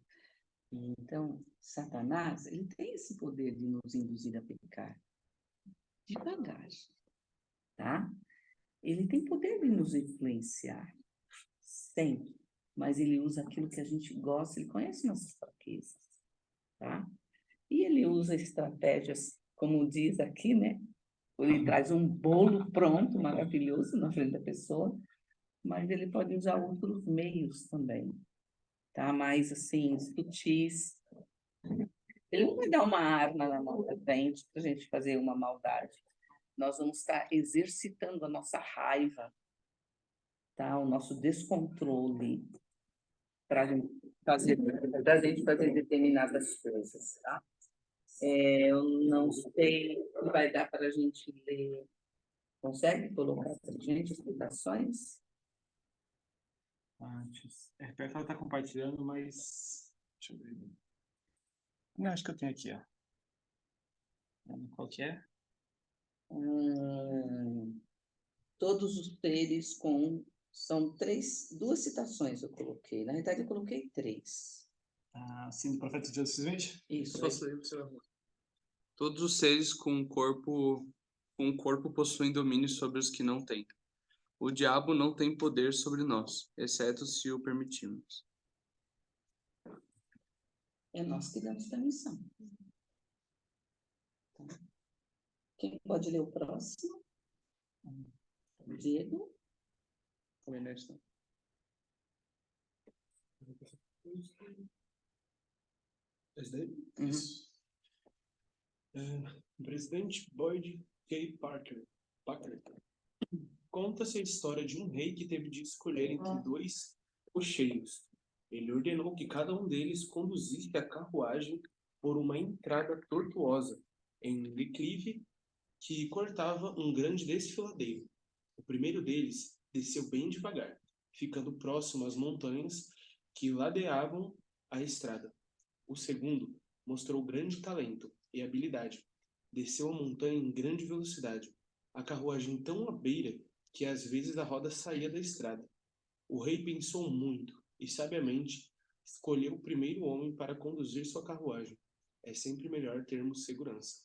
Então, Satanás, ele tem esse poder de nos induzir a pecar devagar, tá? Ele tem poder de nos influenciar, sempre, mas ele usa aquilo que a gente gosta, ele conhece nossas fraquezas, tá? E ele usa estratégias, como diz aqui, né? Ele traz um bolo pronto, maravilhoso, na frente da pessoa, mas ele pode usar outros meios também, tá? Mais, assim, sutis. Ele não vai dar uma arma na mão da gente para a gente fazer uma maldade. Nós vamos estar exercitando a nossa raiva, tá? O nosso descontrole para a gente fazer determinadas coisas, tá? Eu não sei se vai dar para a gente ler. Consegue colocar para a gente explicações? Antes. Pior que ela tá compartilhando, mas... Deixa eu ver. Não, acho que eu tenho aqui, ó. Qual que é? Todos os seres com... São duas citações eu coloquei. Na verdade, eu coloquei 3. Sim, do profeta de Jesus Smith? Isso. Eu posso ler, você vai arrumar. Todos os seres com um corpo possuem domínio sobre os que não têm. O diabo não tem poder sobre nós, exceto se o permitirmos. É nós que damos permissão. Tá. Quem pode ler o próximo? Diego? Também não está. Esse daí? Uhum. Isso. Presidente Boyd K. Parker. Conta-se a história de um rei que teve de escolher entre 2 cocheiros. Ele ordenou que cada um deles conduzisse a carruagem por uma entrada tortuosa, em declive que cortava um grande desfiladeiro. O primeiro deles desceu bem devagar, ficando próximo às montanhas que ladeavam a estrada. O segundo mostrou grande talento e habilidade. Desceu a montanha em grande velocidade, a carruagem tão à beira que às vezes a roda saía da estrada. O rei pensou muito e, sabiamente, escolheu o primeiro homem para conduzir sua carruagem. É sempre melhor termos segurança.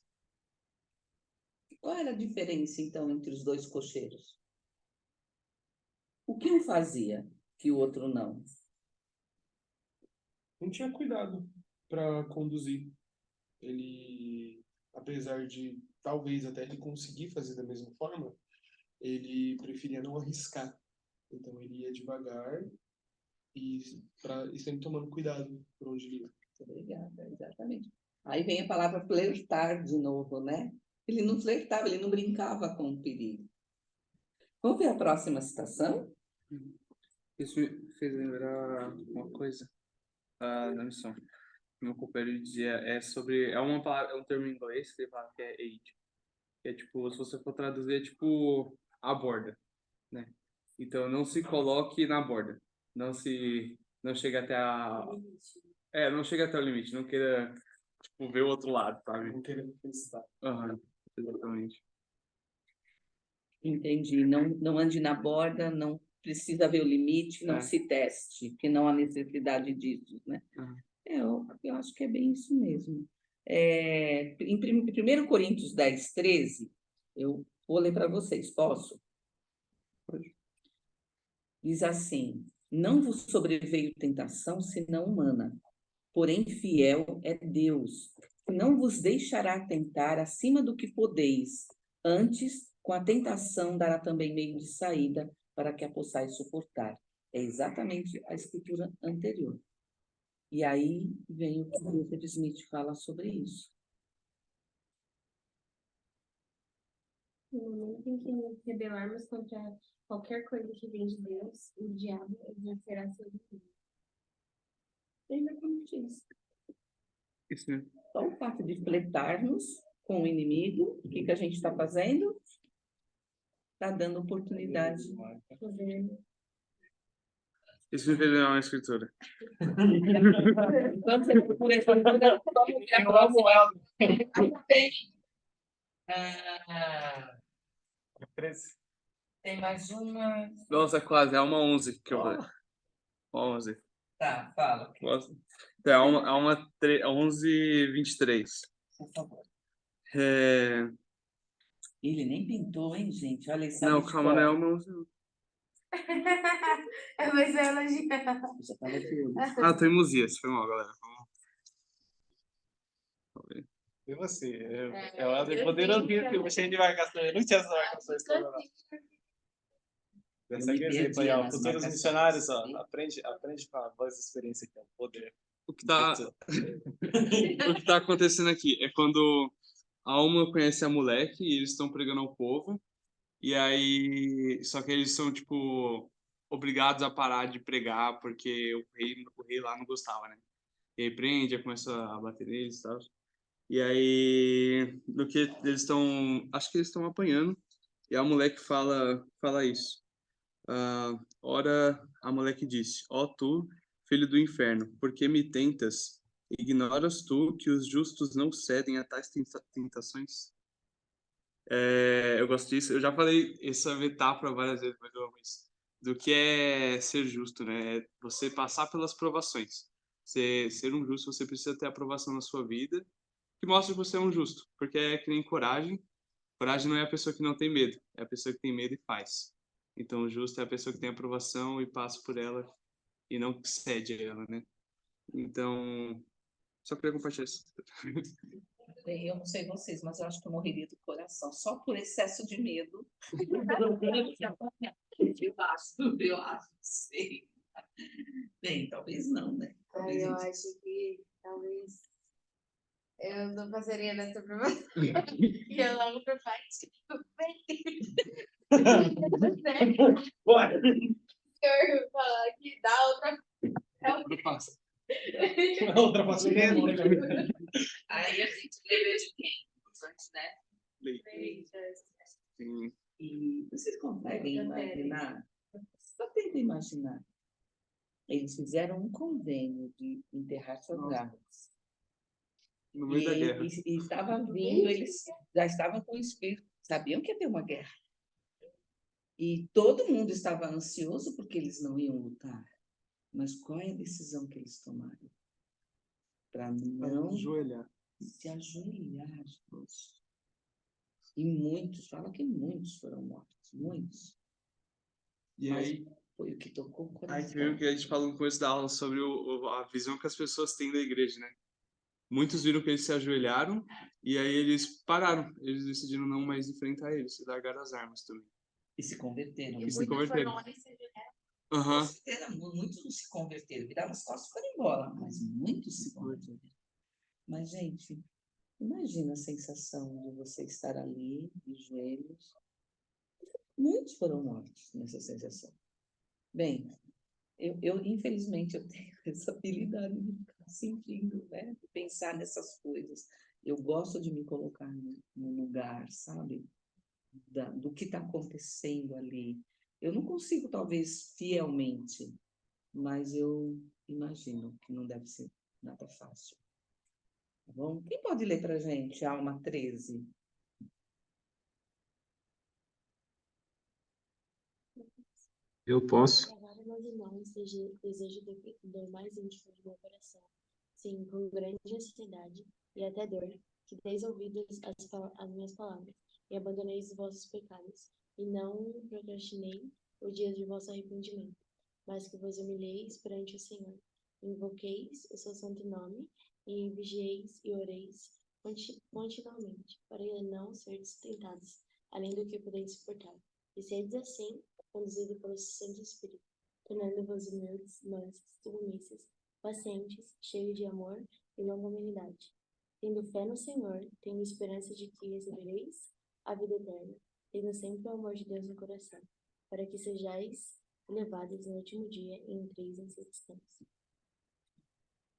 Qual era a diferença, então, entre os 2 cocheiros? O que um fazia que o outro não? Não tinha cuidado para conduzir. Ele, apesar de talvez até ele conseguir fazer da mesma forma, ele preferia não arriscar. Então ele ia devagar e sempre tomando cuidado por onde ele ia. Obrigada, exatamente. Aí vem a palavra flertar de novo, né? Ele não flertava, ele não brincava com o perigo. Vamos ver a próxima citação? Isso me fez lembrar uma coisa na missão. Meu companheiro dizia, é uma palavra, é um termo em inglês que ele fala que é age. Que é tipo, se você for traduzir, é tipo a borda, né? Então não se coloque na borda. Não chega até não chega até o limite, não queira tipo ver o outro lado, sabe? Não querendo felicitar. Exatamente. Entendi. Não ande na borda, não precisa ver o limite, não se teste, que não há necessidade disso, né? Eu acho que é bem isso mesmo. Em 1 Coríntios 10, 13, eu vou ler para vocês, posso? Pode. Diz assim: não vos sobreveio tentação senão humana, porém fiel é Deus, que não vos deixará tentar acima do que podeis, antes, com a tentação dará também meio de saída para que a possais suportar. É exatamente a escritura anterior. E aí vem o que o Joseph Smith fala sobre isso. No momento em que nos rebelarmos contra qualquer coisa que vem de Deus, o diabo exercerá seu domínio. É exatamente isso. Isso mesmo. Só o fato de flertarmos com o inimigo, o que que a gente está fazendo? Está dando oportunidade. Isso me fez lembrar uma escritura. Então, você procura a escritura, vamos ver a próxima. Ah, 13. tem mais uma. Nossa, quase, é uma 11 que eu falei. 11. Tá, fala, Nossa. Então, é uma 11:23. por favor. É... Ele nem pintou, hein, gente? Olha, ele sabe Não, de calma, cor. não é uma 11. Não. Mas eu elogiar. Eu já tava de olho. Ah, tô em Musias, foi mal, galera. E você? É, É o Helder eu poderoso tenho que eu cheio de marcação. Eu não tinha essa marcação escolar. Eu Essa me aqui é exemplo aí, perdia ó. nas Futuros marcações. missionários, ó. Aprende com a voz de experiência aqui, ó. Poder. O que tá acontecendo aqui é quando a Alma conhece a moleque e eles estão pregando ao povo. E aí, só que eles são, tipo, obrigados a parar de pregar porque o rei lá não gostava, né? E aí prende, aí começa a bater neles e tal. E aí, no que eles estão, acho que eles estão apanhando, e a moleque fala isso. Ora, a moleque disse, ó tu, filho do inferno, por que me tentas? Ignoras tu que os justos não cedem a tais tentações? Eu gosto disso. Eu já falei essa metáfora várias vezes, mas eu amo isso. Do que é ser justo, né? É você passar pelas provações. Ser um justo, você precisa ter aprovação na sua vida, que mostra que você é um justo. Porque é que nem coragem. Coragem não é a pessoa que não tem medo, é a pessoa que tem medo e faz. Então, o justo é a pessoa que tem aprovação e passa por ela e não cede a ela, né? Então, só queria compartilhar isso. Eu não sei vocês, mas eu acho que eu morreria do coração, só por excesso de medo. Eu acho, não sei. Bem, talvez não, né? Aí eu acho que talvez eu não passaria nessa promoção. E eu logo pro pai, tipo, Bora! senhor falar que dá outra. Eu passo. Outra passagem. Aí a gente lembra de quem? Antes, né? Sim. E vocês conseguem imaginar? Só tenta imaginar. Eles fizeram um convênio de enterrar suas árvores. No meio da guerra. E estava vindo, eles já estavam com o espírito, sabiam que ia ter uma guerra. E todo mundo estava ansioso porque eles não iam lutar. Mas qual é a decisão que eles tomaram? Para não Ajoelhar. se ajoelhar, irmãos. E muitos, fala que muitos foram mortos, muitos. E Mas aí, foi o que tocou o aí coração. que veio que a gente falou no começo da aula sobre a visão que as pessoas têm da igreja, né? Muitos viram que eles se ajoelharam e aí eles pararam. Eles decidiram não mais enfrentar eles e largaram as armas também. E se converteram. E se converteram. Com Aham. certeza, muitos não se converteram, viraram as costas e foram embora, mas muitos se converteram. Mas, gente, imagina a sensação de você estar ali, de joelhos. Muitos foram mortos nessa sensação. Bem, eu infelizmente, eu tenho essa habilidade de ficar sentindo, né? De pensar nessas coisas. Eu gosto de me colocar no lugar, sabe? Do que está acontecendo ali. Eu não consigo, talvez, fielmente, mas eu imagino que não deve ser nada fácil. Tá bom? Quem pode ler para a gente Alma 13? Eu posso. Agora, meus irmãos, desejo do mais íntimo do meu coração. Sim, com grande ansiedade e até dor, que deis ouvidos às minhas palavras e abandoneis os vossos pecados, e não procrastinei o dia de vosso arrependimento, mas que vos humilheis perante o Senhor, invoqueis o seu santo nome, e vigieis e oreis continuamente, para não seres tentados, além do que podeis suportar. E sedes assim, conduzido pelo Santo Espírito, tornando-vos humildes, mansos, submissos, pacientes, cheios de amor e longanimidade, tendo fé no Senhor, tendo esperança de que recebereis a vida eterna, tendo sempre o amor de Deus no coração, para que sejais elevados no último dia e entreis em seu descanso.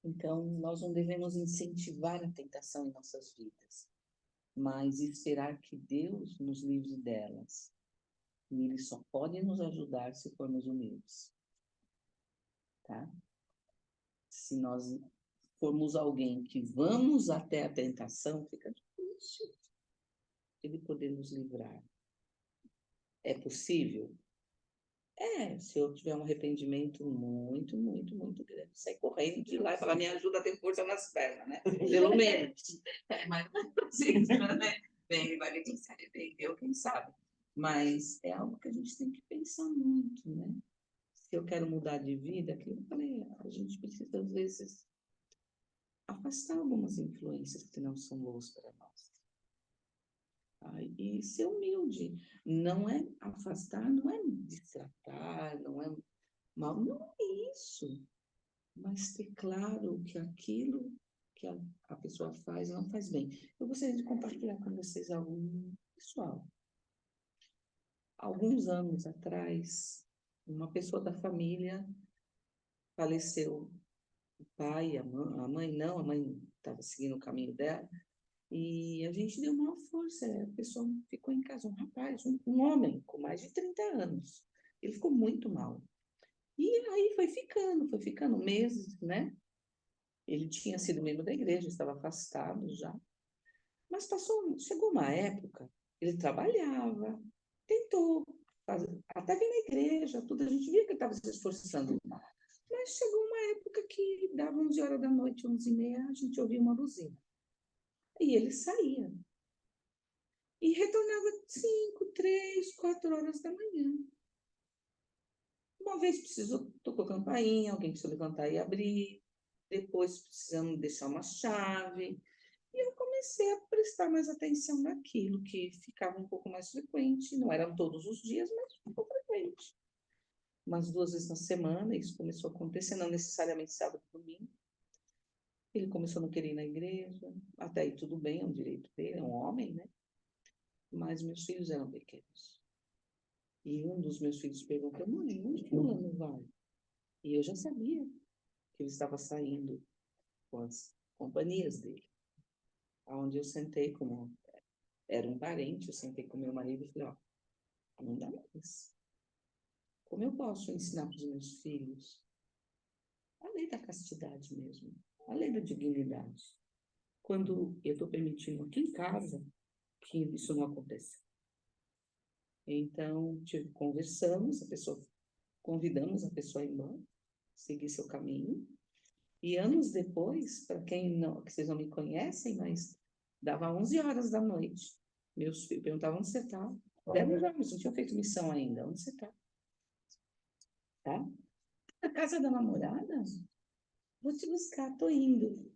Então, nós não devemos incentivar a tentação em nossas vidas, mas esperar que Deus nos livre delas. E Ele só pode nos ajudar se formos humildes. Tá? Se nós formos alguém que vamos até a tentação, fica difícil Ele poder nos livrar. É possível? Se eu tiver um arrependimento muito, muito, muito grande, sair correndo de lá e falar, me ajuda a ter força nas pernas, né? Pelo menos. Mas não precisa, né? Bem, ele vai ver quem se arrependeu, quem sabe. Mas é algo que a gente tem que pensar muito, né? Se eu quero mudar de vida, aquilo que eu falei, a gente precisa, às vezes, afastar algumas influências que não são boas para nós. E ser humilde. Não é afastar, não é destratar, não é mal, não é isso. Mas ter claro que aquilo que a pessoa faz não faz bem. Eu gostaria de compartilhar com vocês algo pessoal. Alguns anos atrás, uma pessoa da família faleceu. O pai, a mãe não, a mãe estava seguindo o caminho dela. E a gente deu uma força, a pessoa ficou em casa, um rapaz, um homem com mais de 30 anos. Ele ficou muito mal. E aí foi ficando meses, né? Ele tinha sido membro da igreja, estava afastado já. Mas chegou uma época, ele trabalhava, tentou, até vir na igreja, tudo, a gente via que ele estava se esforçando. Mas chegou uma época que dava 11 horas da noite, 11h30, a gente ouvia uma buzina. E ele saía. E retornava 5, 3, 4 horas da manhã. Uma vez tocou campainha, alguém precisou levantar e abrir. Depois precisamos deixar uma chave. E eu comecei a prestar mais atenção naquilo, que ficava um pouco mais frequente. Não eram todos os dias, mas ficou frequente. Umas 2 vezes na semana, isso começou a acontecer, não necessariamente sábado e domingo. Ele começou a não querer ir na igreja. Até aí tudo bem, é um direito dele, é um homem, né? Mas meus filhos eram pequenos. E um dos meus filhos perguntou, mãe, onde fulano vai? E eu já sabia que ele estava saindo com as companhias dele. Onde eu sentei, como era um parente, eu sentei com meu marido e falei, não dá mais. Como eu posso ensinar para os meus filhos a lei da castidade mesmo, a lei da dignidade, quando eu estou permitindo aqui em casa que isso não aconteça? Então, conversamos, convidamos a pessoa a ir embora, seguir seu caminho. E anos depois, para quem não, que vocês não me conhecem, mas dava 11 horas da noite. Meus filhos perguntavam onde você está. 10 anos, não tinha feito missão ainda. Onde você está? Tá? Na casa da namorada? Vou te buscar, tô indo.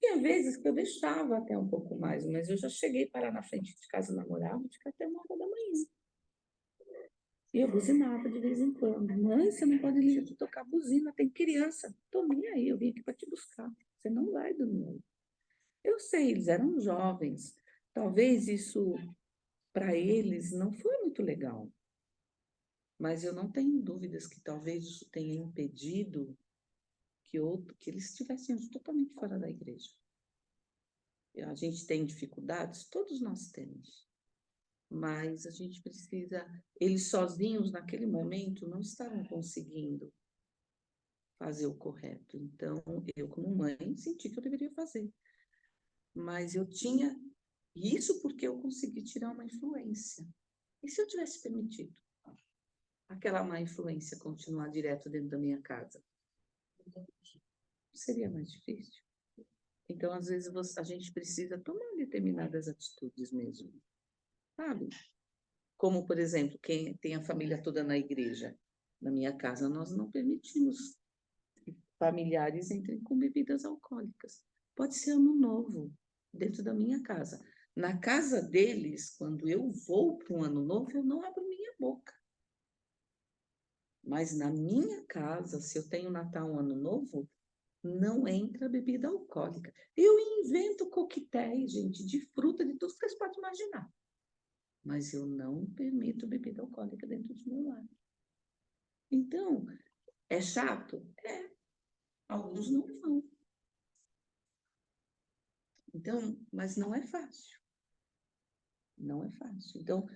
Tinha vezes que eu deixava até um pouco mais, mas eu já cheguei a parar na frente de casa da namorada e ficar até 1h da manhã. E eu buzinava de vez em quando. Mãe, você não pode ir tocar buzina, tem criança. Tô nem aí, eu vim aqui para te buscar. Você não vai dormir. Eu sei, eles eram jovens. Talvez isso, para eles, não foi muito legal. Mas eu não tenho dúvidas que talvez isso tenha impedido que eles estivessem totalmente fora da igreja. A gente tem dificuldades? Todos nós temos. Mas a gente precisa... Eles sozinhos, naquele momento, não estavam conseguindo fazer o correto. Então, eu, como mãe, senti que eu deveria fazer. Mas eu tinha... Isso porque eu consegui tirar uma influência. E se eu tivesse permitido aquela má influência continuar direto dentro da minha casa? Seria mais difícil. Então, às vezes, a gente precisa tomar determinadas atitudes mesmo, sabe? Como, por exemplo, quem tem a família toda na igreja. Na minha casa, nós não permitimos que familiares entrem com bebidas alcoólicas. Pode ser ano novo, dentro da minha casa. Na casa deles, quando eu vou para um ano novo, eu não abro minha boca. Mas na minha casa, se eu tenho Natal, Ano Novo, não entra bebida alcoólica. Eu invento coquetéis, gente, de fruta, de tudo que vocês podem imaginar. Mas eu não permito bebida alcoólica dentro do meu lar. Então, é chato? É. Alguns não vão. Então, mas não é fácil. Não é fácil. Então,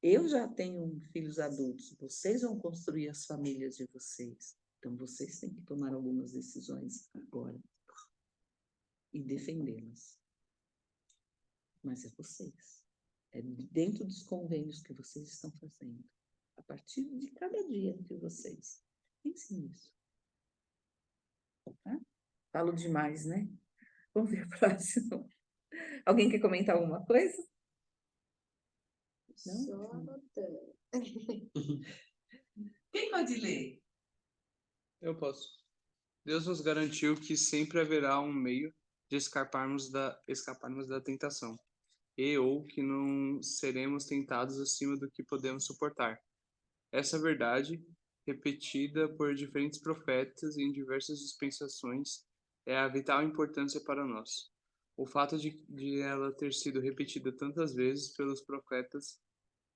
eu já tenho filhos adultos, vocês vão construir as famílias de vocês. Então, vocês têm que tomar algumas decisões agora e defendê-las. Mas é vocês. É dentro dos convênios que vocês estão fazendo. A partir de cada dia de vocês. Pense nisso. Tá? Falo demais, né? Vamos ver o próximo. Alguém quer comentar alguma coisa? Não? Só anotando. Quem pode ler? Eu posso. Deus nos garantiu que sempre haverá um meio de escaparmos da tentação, e ou que não seremos tentados acima do que podemos suportar. Essa verdade, repetida por diferentes profetas em diversas dispensações, é a vital importância para nós. O fato de ela ter sido repetida tantas vezes pelos profetas,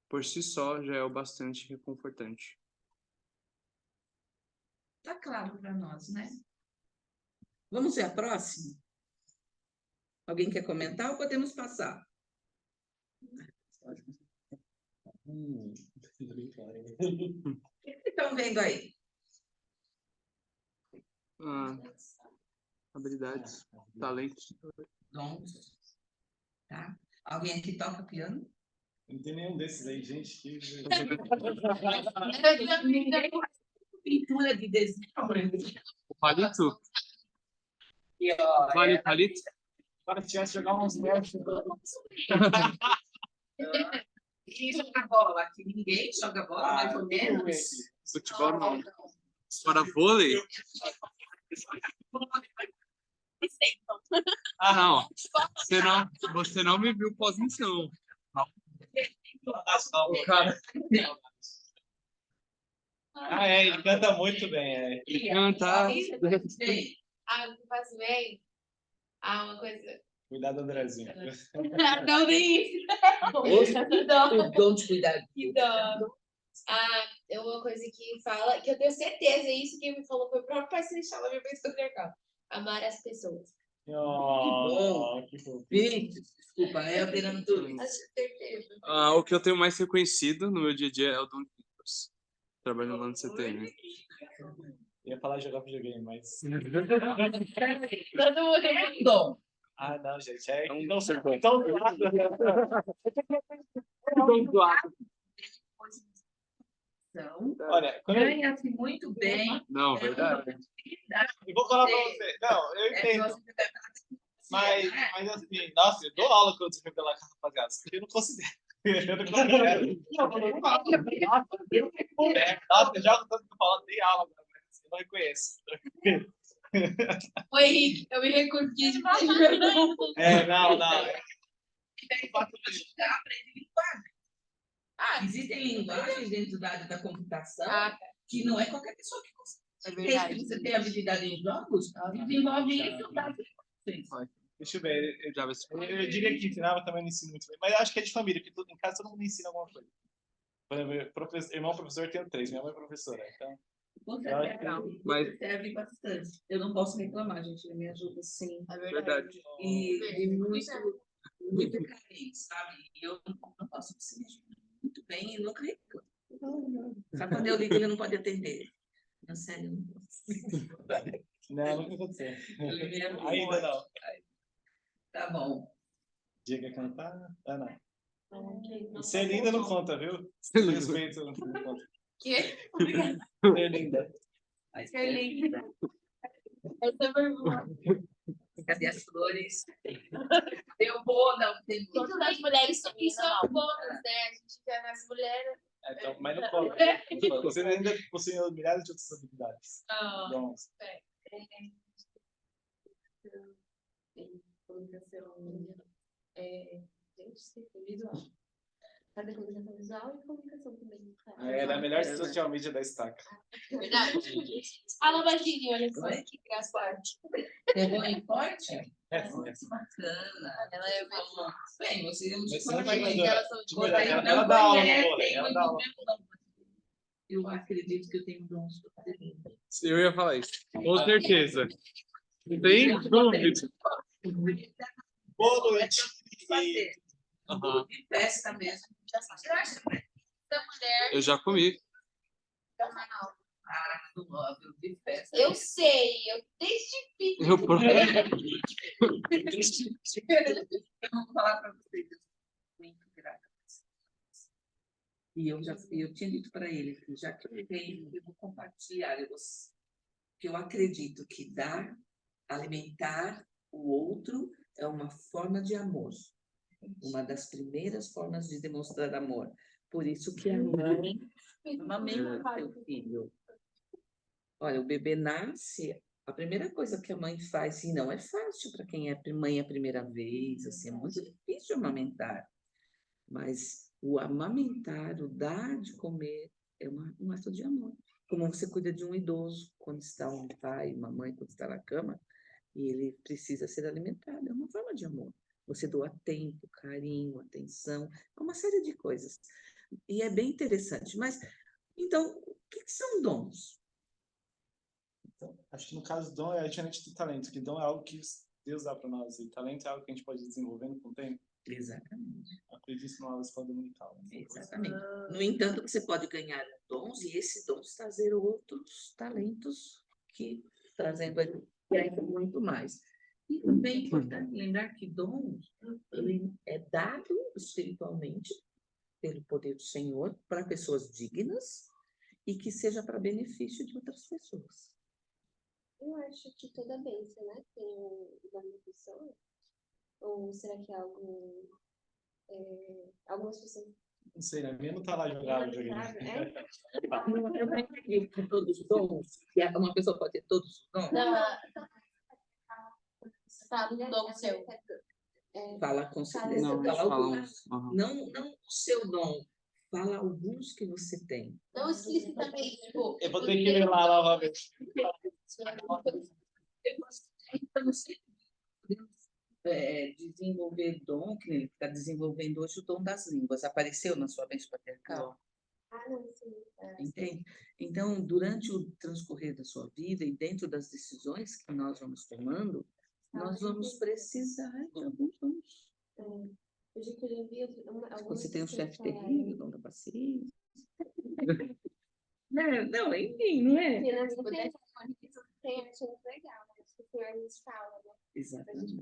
por si só, já é o bastante reconfortante. Tá claro para nós, né? Vamos ver a próxima? Alguém quer comentar ou podemos passar? O que vocês estão vendo aí? Habilidades, talentos. Dons. Tá? Alguém aqui toca piano? Não tem nenhum desses aí, gente. Que... Pintura de desenho. O palito? E, ó, Palito? Para tivesse jogar uns versos. quem joga bola? Aqui ninguém joga bola, mais ou menos. Futebol não. Fora vôlei? Ah, não. Você não me viu pós-missão. O cara. Ah, é, ele canta muito bem. É. Ele canta. Ah, o que faz bem? Ah, uma coisa. Cuidado, Andrezinho. Não, nem isso. O dom de cuidar. Que dó. Ah, é uma coisa que fala, que eu tenho certeza, é isso que me falou foi o próprio Pai Celestial, minha pessoa legal. Amar as pessoas. Oh, que fofo. Gente, desculpa, é operando tudo. Acho certeza. O que eu tenho mais reconhecido no meu dia a dia é o dom de Deus. Trabalhando lá no CTM. Ia falar jogar videogame, mas. Todo mundo é Dom. Ah, não, gente. É Não, não ser bom. então, olha, quando eu... Ganha-se muito bem. Não, verdade. eu vou falar pra você. Não, eu entendo. Mas assim, nossa, eu dou aula quando você pela rapaziada. Isso aqui eu não considero. Eu não considero. Nossa, eu jogo tanto que eu falo, dei aula, mas eu não reconheço. Oi, Henrique, eu me recuso de fazer. Não. Existem linguagens dentro da área da computação Ah, que não é qualquer pessoa que consegue. é verdade. Se você tem habilidade em jogos, desenvolve isso. Deixa eu ver. Eu diria que ensinava também não ensino muito bem. Mas eu acho que é de família, porque em casa todo mundo ensina alguma coisa. Por exemplo, irmão professor, eu tenho 3. Minha mãe é professora. Então, Você serve bastante. Eu não posso reclamar, gente. Ele me ajuda sim. É Verdade. E muito carente, sabe? E eu não posso se mexer muito bem e nunca reclamo. Só quando eu ligo, ele não pode atender. Na sério, eu não posso. não, nunca aconteceu. Ele me ajuda. Ainda não. Tá bom. Diga cantar? Ah, não. Ser linda não conta, viu? Respeito não conta. Que? Ser linda. Mas Que linda. Essa foi boa. cadê as flores? Eu vou, não tem Todas as mulheres são boas, né? A gente quer nas mulheres. Então, mas não conta. Você ainda possui milhares de outras habilidades. Dons. Comunicação. Gente, visual. Sabe comunicação visual e comunicação também. É da melhor social media da Estaca. Verdade. Fala baixinho, olha só. Que engraçado. É bom em corte? É, sim, é. Bacana. Ela é boa. Bem, você Mas fala sim, mais mas dela, ela dá aula no vôlei, ela dá aula. Eu acredito que eu tenho dons para fazer isso. Eu ia falar isso. Com certeza. Sem dúvida. Boa noite. Fazer. Aham. De festa mesmo. Eu acho que da mulher. Eu já comi. Ah, do móvel, de festa. Eu sei, eu testifico. Eu pro- Eu vou falar para vocês. Eu sou muito grata. E eu tinha dito para ele que já que eu tenho, eu vou compartilhar. Que eu acredito que dar, alimentar o outro é uma forma de amor. Uma das primeiras formas de demonstrar amor. Por isso que a mãe amamenta seu filho. Olha, o bebê nasce, a primeira coisa que a mãe faz, e não é fácil para quem é mãe a primeira vez, assim, é muito difícil amamentar. Mas o amamentar, o dar de comer, é um ato de amor. Como você cuida de um idoso, quando está um pai, uma mãe, quando está na cama, e ele precisa ser alimentado, é uma forma de amor. Você doa tempo, carinho, atenção, é uma série de coisas. E é bem interessante. Mas, então, o que são dons? Então, acho que no caso dom é diferente do talento, que dom é algo que Deus dá para nós, e talento é algo que a gente pode ir desenvolvendo com o tempo. Exatamente. Aprendi isso numa escola dominical. Né? Exatamente. No entanto, você pode ganhar dons e esses dons trazer outros talentos que trazendo ainda muito mais. E também é importante lembrar que dons ele é dado espiritualmente pelo poder do Senhor para pessoas dignas e que seja para benefício de outras pessoas. Eu acho que toda bênção, né, tem um nome da pessoa. Ou será que é algo... algumas pessoas... Não sei, né? Minha não tá lá jogando. Eu não acredito que todos os dons, que uma pessoa pode ter todos os dons. Não, fala do dom seu. Fala com certeza. Não, Fala fala alguns. uns. Aham. Não o seu dom. Fala alguns que você tem. Não explicitamente, tipo. Eu vou ter que ler lá novamente. Então, sempre podemos desenvolver dom, que ele está desenvolvendo hoje o dom das línguas. Apareceu na sua mente patriarcal? Ah, não, sim. Entende? Então, durante o transcorrer da sua vida e dentro das decisões que nós vamos tomando, nós vamos precisar de alguns dons. Eu já queria ver Você tem um chefe terrível, dom da paciência. Não, enfim, não é? Tem, achei muito legal, né? Acho que o Senhor nos fala, né? Exatamente.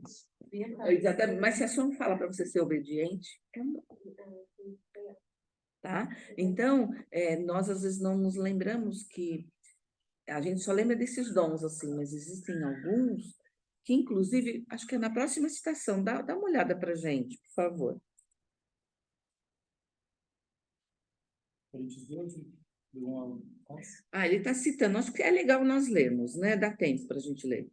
Exatamente. Mas se a sua não fala para você ser obediente, é um dom. Tá? Então, nós às vezes não nos lembramos que a gente só lembra desses dons, assim, mas existem alguns que, inclusive, acho que é na próxima citação, dá uma olhada para a gente, por favor. Coríntios 12, do 1 ao 11. Ele está citando, acho que é legal nós lermos, né? Dá tempo para a gente ler.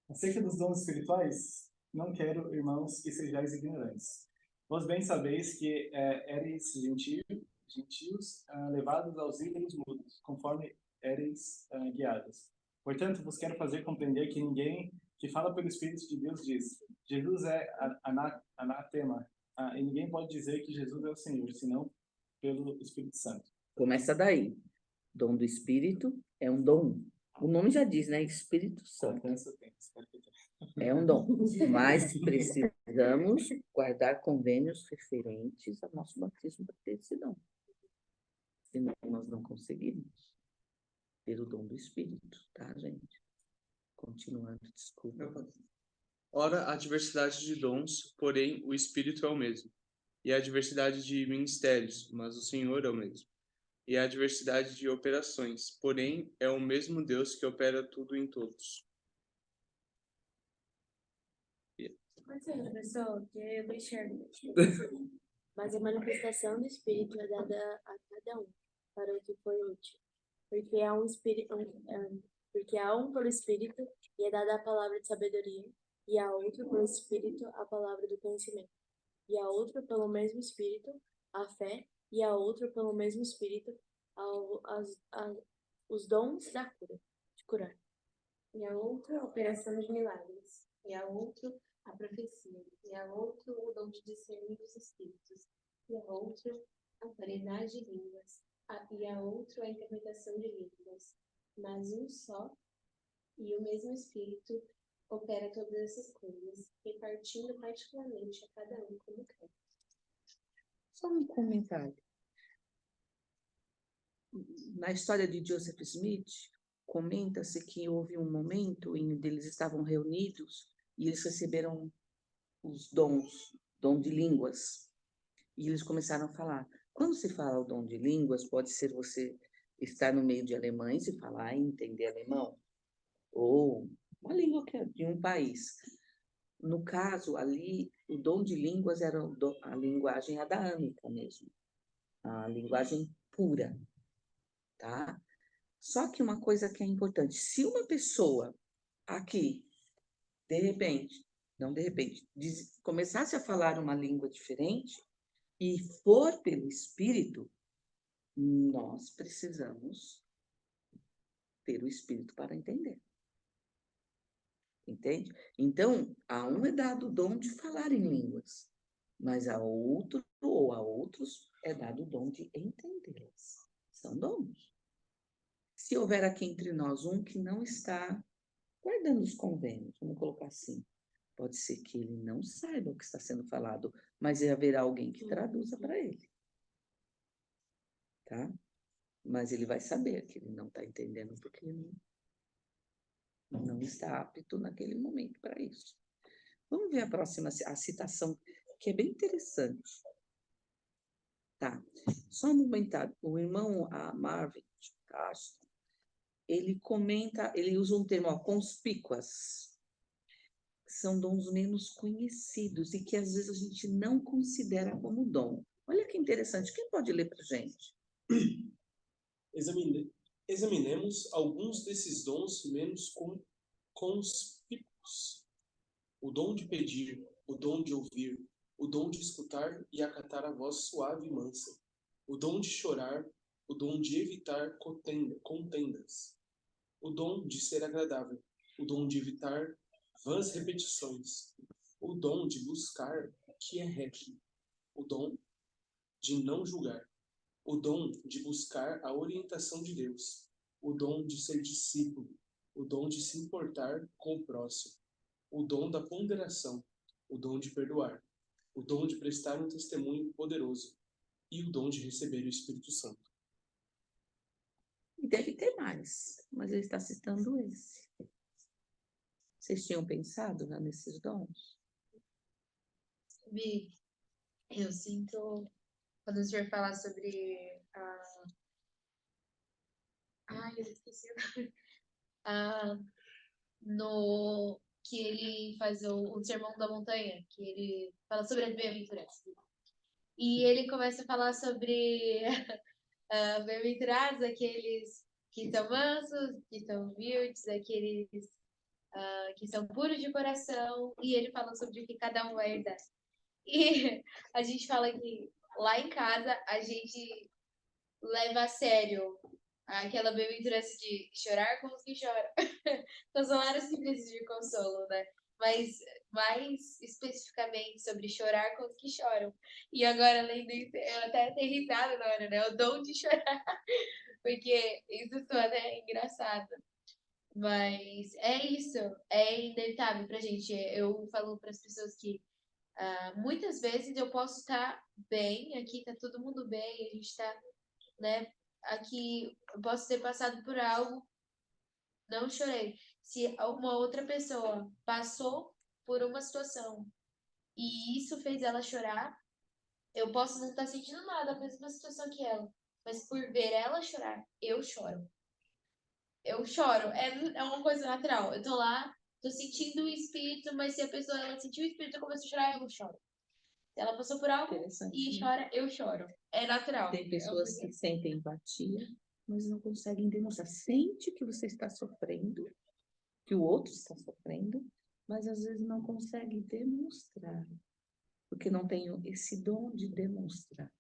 Acerca dos dons espirituais, não quero, irmãos, que sejais ignorantes. Vós bem sabeis que éreis gentios levados aos ídolos mudos, conforme éreis guiados. Portanto, vos quero fazer compreender que ninguém que fala pelo Espírito de Deus diz: Jesus é anatema, e ninguém pode dizer que Jesus é o Senhor, senão pelo Espírito Santo. Começa daí. Dom do Espírito é um dom. O nome já diz, né? Espírito Santo. É um dom. Mas precisamos guardar convênios referentes ao nosso batismo para ter esse dom. Senão nós não conseguimos ter o dom do Espírito, tá, gente? Continuando, desculpa. Ora, a diversidade de dons, porém o Espírito é o mesmo. E a diversidade de ministérios, mas o Senhor é o mesmo. E a diversidade de operações, porém é o mesmo Deus que opera tudo em todos. Pode ser outra pessoa, que eu não enxergo. Mas a manifestação do Espírito é dada a cada um, para o que foi útil. Porque há um pelo Espírito, e é dada a palavra de sabedoria, e há outro pelo Espírito a palavra do conhecimento. E há outro pelo mesmo Espírito a fé, e a outra, pelo mesmo Espírito, os dons da cura, de curar. E a outra, a operação de milagres. E a outra, a profecia. E a outra, o dom de discernir os espíritos. E a outra, a variedade de línguas. E a outra, a interpretação de línguas. Mas um só e o mesmo Espírito opera todas essas coisas, repartindo particularmente a cada um como quer. Só um comentário. Na história de Joseph Smith, comenta-se que houve um momento em que eles estavam reunidos e eles receberam os dom de línguas, e eles começaram a falar. Quando se fala o dom de línguas, pode ser você estar no meio de alemães e falar e entender alemão, ou uma língua que é de um país. No caso ali, o dom de línguas era a linguagem adaâmica mesmo, a linguagem pura, tá? Só que uma coisa que é importante, se uma pessoa aqui, de repente, não de repente, começasse a falar uma língua diferente e for pelo Espírito, nós precisamos ter o Espírito para entender. Entende? Então, a um é dado o dom de falar em línguas, mas a outro ou a outros é dado o dom de entendê-las. São dons. Se houver aqui entre nós um que não está guardando os convênios, vamos colocar assim, pode ser que ele não saiba o que está sendo falado, mas haverá alguém que traduza para ele. Tá? Mas ele vai saber que ele não está entendendo porque ele não está apto naquele momento para isso. Vamos ver a próxima, a citação, que é bem interessante. Tá. Só um momentário. O irmão Marvin Castro, ele comenta, ele usa um termo, ó, conspícuas. São dons menos conhecidos e que às vezes a gente não considera como dom. Olha que interessante. Quem pode ler para a gente? Examinemos alguns desses dons menos conspícuos. O dom de pedir, o dom de ouvir, o dom de escutar e acatar a voz suave e mansa, o dom de chorar, o dom de evitar contendas, o dom de ser agradável, o dom de evitar vãs repetições, o dom de buscar o que é reto, o dom de não julgar, o dom de buscar a orientação de Deus, o dom de ser discípulo, o dom de se importar com o próximo, o dom da ponderação, o dom de perdoar, o dom de prestar um testemunho poderoso e o dom de receber o Espírito Santo. E deve ter mais, mas ele está citando esse. Vocês tinham pensado nesses dons? Vi, eu sinto, quando o senhor falar sobre ai, eu esqueci o nome. No que ele faz o Sermão da Montanha, que ele fala sobre as bem-aventuranças. E ele começa a falar sobre bem-aventurados, aqueles que são mansos, que são humildes, aqueles que são puros de coração, e ele fala sobre o que cada um vai herdar. E a gente fala que lá em casa a gente leva a sério aquela bem-aventurança de chorar com os que choram. Consolar os que precisam de consolo, né? Mas mais especificamente sobre chorar com os que choram. E agora, além disso, eu até dei risada na hora, né? O dom de chorar. Porque isso soa até engraçado. Mas é isso. É inevitável pra gente. Eu falo para as pessoas que muitas vezes eu posso estar bem, aqui tá todo mundo bem, a gente tá, né? Aqui eu posso ter passado por algo, não chorei. Se uma outra pessoa passou por uma situação e isso fez ela chorar, eu posso não estar sentindo nada, a mesma situação que ela. Mas por ver ela chorar, eu choro. Eu choro. É uma coisa natural. Eu tô lá, tô sentindo o espírito, mas se a pessoa ela sentiu o espírito e começou a chorar, eu choro. Se ela passou por algo e chora, eu choro. É natural. Tem pessoas que sentem empatia, mas não conseguem demonstrar. Sente que você está sofrendo, que o outro está sofrendo, mas às vezes não consegue demonstrar, porque não tem esse dom de demonstrar.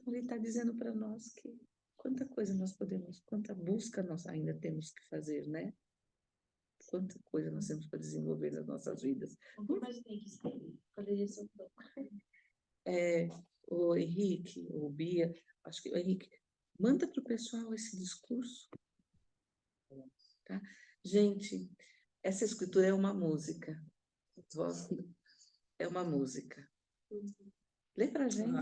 Então, ele está dizendo para nós que quanta coisa nós podemos, quanta busca nós ainda temos que fazer, né? Quanta coisa nós temos para desenvolver nas nossas vidas. Nunca imaginei que isso poderia ser um dom. O Henrique, o Bia, acho que o Henrique, manda para o pessoal esse discurso. Tá? Gente, essa escritura é uma música. É uma música. Lê para a gente.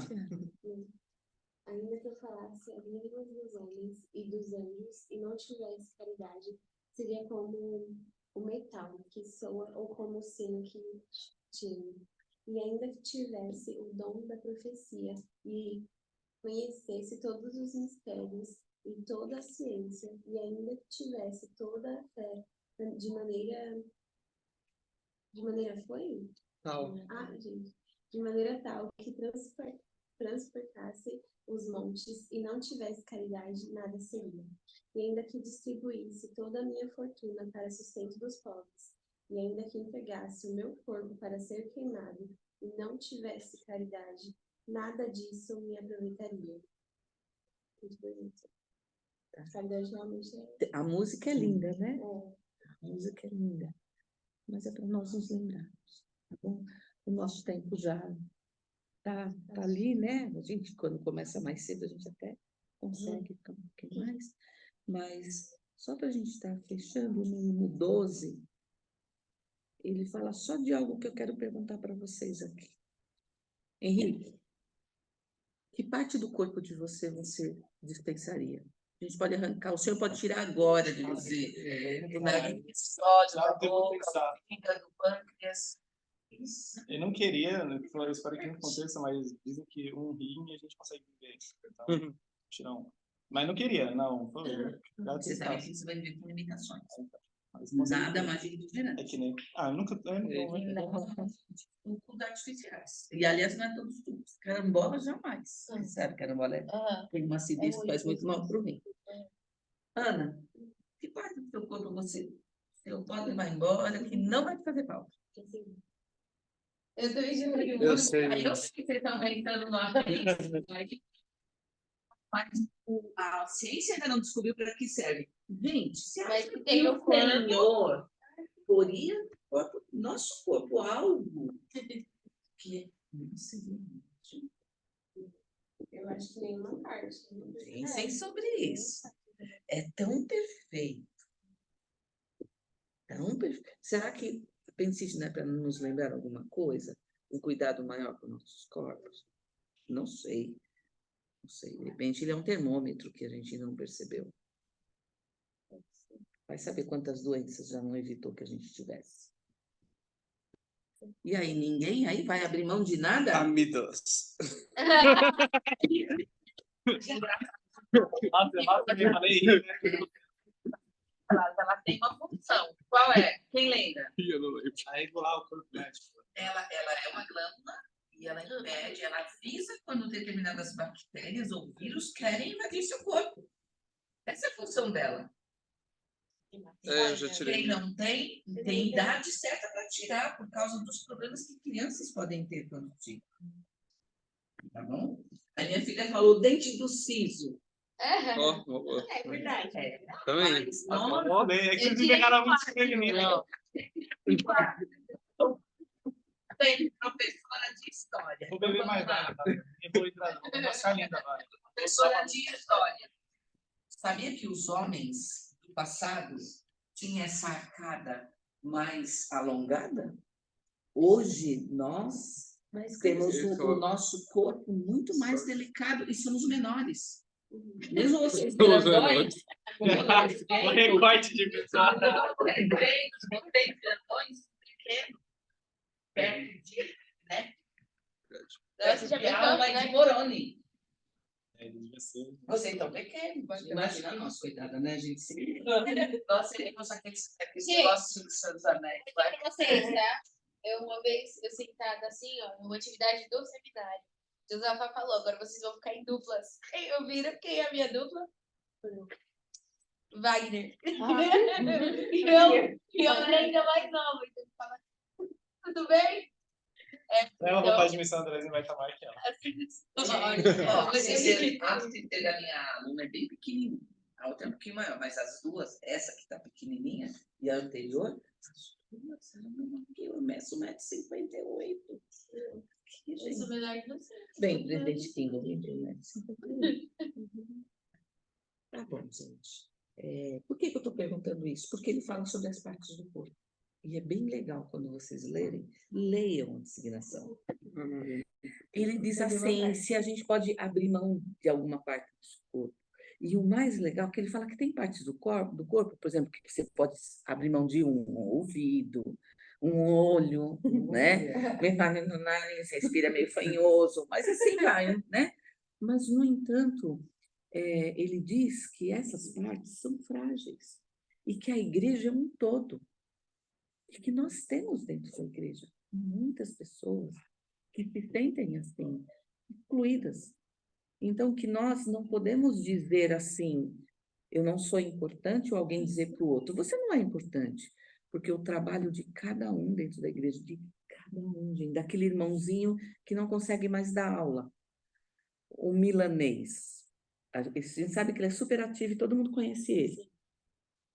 Ainda que eu falasse as línguas dos homens e dos anjos e não tivesse caridade, seria como o metal que soa ou como o sino que tine. E ainda que tivesse o dom da profecia e conhecesse todos os mistérios e toda a ciência, e ainda que tivesse toda a fé de maneira foi? Tal. Gente. De maneira tal que transportasse os montes e não tivesse caridade, nada seria. E ainda que distribuísse toda a minha fortuna para sustento dos pobres, e ainda que entregasse o meu corpo para ser queimado e não tivesse caridade, nada disso me aproveitaria. Muito bonito. Caridade realmente A música é linda, né? é. A música é linda. Mas é para nós nos lembrarmos. Tá bom? O nosso tempo já tá ali, né? A gente, quando começa mais cedo, a gente até consegue ficar um pouquinho mais. Mas só para a gente estar fechando no 12, ele fala só de algo que eu quero perguntar para vocês aqui. Henrique, que parte do corpo de você dispensaria? A gente pode arrancar, o senhor pode tirar agora de você. Do nariz, ódio, da boca, da fígado, do pâncreas. Eu não queria, eu espero que não aconteça, mas dizem que um rim a gente consegue viver. Então, tirar um. Mas não queria, não. Por favor. Você sabe que isso vai vir com limitações. Mas consegue Nada viver. mágico diferente. É que nem. Eu nunca. Tubos artificiais. E, aliás, não é todos os tubos. Carambola, jamais. Sabe, carambola tem uma acidez que faz muito mal para o rim. Ana, que parte do seu corpo você pode levar embora que não vai te fazer falta? Eu também já Eu sei. Aí eu sei que vocês estão entrando no ar. Mas a ciência ainda não descobriu para que serve. Gente, se acha que tem o Senhor poria nosso corpo algo que não seria útil. Eu acho que nenhuma parte. Pensem sobre isso. É tão perfeito. Tão perfeito. Será que, pense, né, para nos lembrar alguma coisa, um cuidado maior com nossos corpos? Não sei. Não sei. De repente, ele é um termômetro que a gente não percebeu. Vai saber quantas doenças já não evitou que a gente tivesse. E aí, ninguém aí vai abrir mão de nada? Amigos. Ela tem uma função. Qual é? Quem lembra? A regular o corpo médico. Ela é uma glândula e ela impede, ela avisa quando determinadas bactérias ou vírus querem invadir seu corpo. Essa é a função dela. Eu já tirei. Quem não tem idade certa para tirar, por causa dos problemas que crianças podem ter quando tiram. Tá bom? A minha filha falou dente do siso. É verdade. Também. Mas nós... É que vocês pegaram muito escrevimento. Tem professora de história. Vou beber mais água, tá? Eu vou entrar, vou ficar linda agora. Professora de história. Sabia que os homens do passado tinham essa arcada mais alongada? Hoje, nós temos o nosso corpo muito mais delicado e somos menores. Mesmo vocês grandões, com todo respeito, Um recorte de pessoa. vocês grandões pequenos, perto de, né? Nossa, já Piau, pensou, vai né? de Moroni. Devia ser. Vocês estão pequenos. Imagina nós, coitada, né, gente? Nós seríamos aqueles negócios dos Santos Anéis. Eu pra vocês, tá? Uma vez, eu sentada assim, ó, numa atividade do seminário. Josafa falou, agora vocês vão ficar em duplas. Eu viro, quem é a minha dupla? Wagner. E eu era ainda mais nova, então eu falava, tudo bem? Leva a vontade de missão, Andrezinha vai estar maior que ela. Ó, a CC da minha aluna é bem pequenininha. A outra é um pouquinho maior, mas as duas, essa que tá pequenininha e a anterior, as duas, eu meço 1,58 m. Eu sou melhor que você. Bem, presidente King, eu medi 1,58 m. Tá bom, gente. Por que eu estou perguntando isso? Porque ele fala sobre as partes do corpo. E é bem legal quando vocês lerem, leiam a designação. Ele diz assim, se a gente pode abrir mão de alguma parte do corpo. E o mais legal é que ele fala que tem partes do corpo, por exemplo, que você pode abrir mão de um ouvido, um olho, né? Metade no nariz, respira meio fanhoso, mas assim vai, né? Mas, no entanto, ele diz que essas partes são frágeis e que a igreja é um todo. E que nós temos dentro da igreja muitas pessoas que se sentem assim, excluídas. Então, que nós não podemos dizer assim, eu não sou importante, ou alguém dizer para o outro, você não é importante, porque o trabalho de cada um dentro da igreja, de cada um, gente, daquele irmãozinho que não consegue mais dar aula, o milanês. A gente sabe que ele é super ativo e todo mundo conhece ele.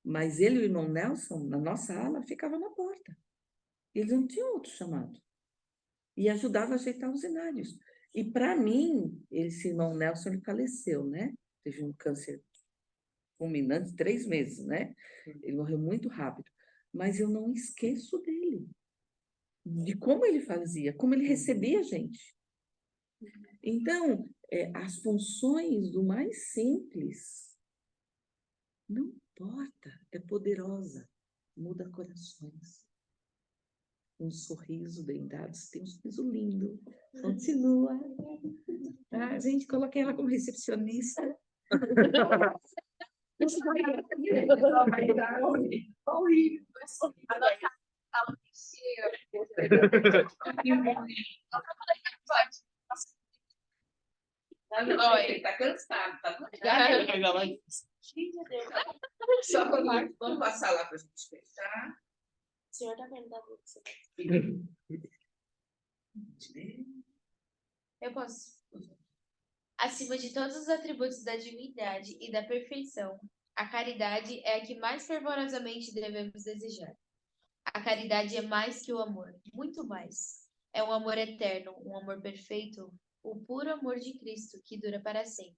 Mas ele e o irmão Nelson, na nossa ala, ficavam na porta. Eles não tinham outro chamado. E ajudava a ajeitar os cenários. E, para mim, esse irmão Nelson, ele faleceu, né? Teve um câncer fulminante, 3 meses, né? Ele morreu muito rápido. Mas eu não esqueço dele. De como ele fazia, como ele recebia a gente. Então, as funções do mais simples, não importa, é poderosa, muda corações. Um sorriso bem dado, você tem um sorriso lindo, continua. Tá? Gente, coloquei ela como recepcionista. Horrível. Tá cansado, tá? Só vamos passar lá para a gente fechar. O senhor está vendo da você. Eu posso. Acima de todos os atributos da divindade e da perfeição, a caridade é a que mais fervorosamente devemos desejar. A caridade é mais que o amor, muito mais. É um amor eterno, um amor perfeito, o puro amor de Cristo, que dura para sempre.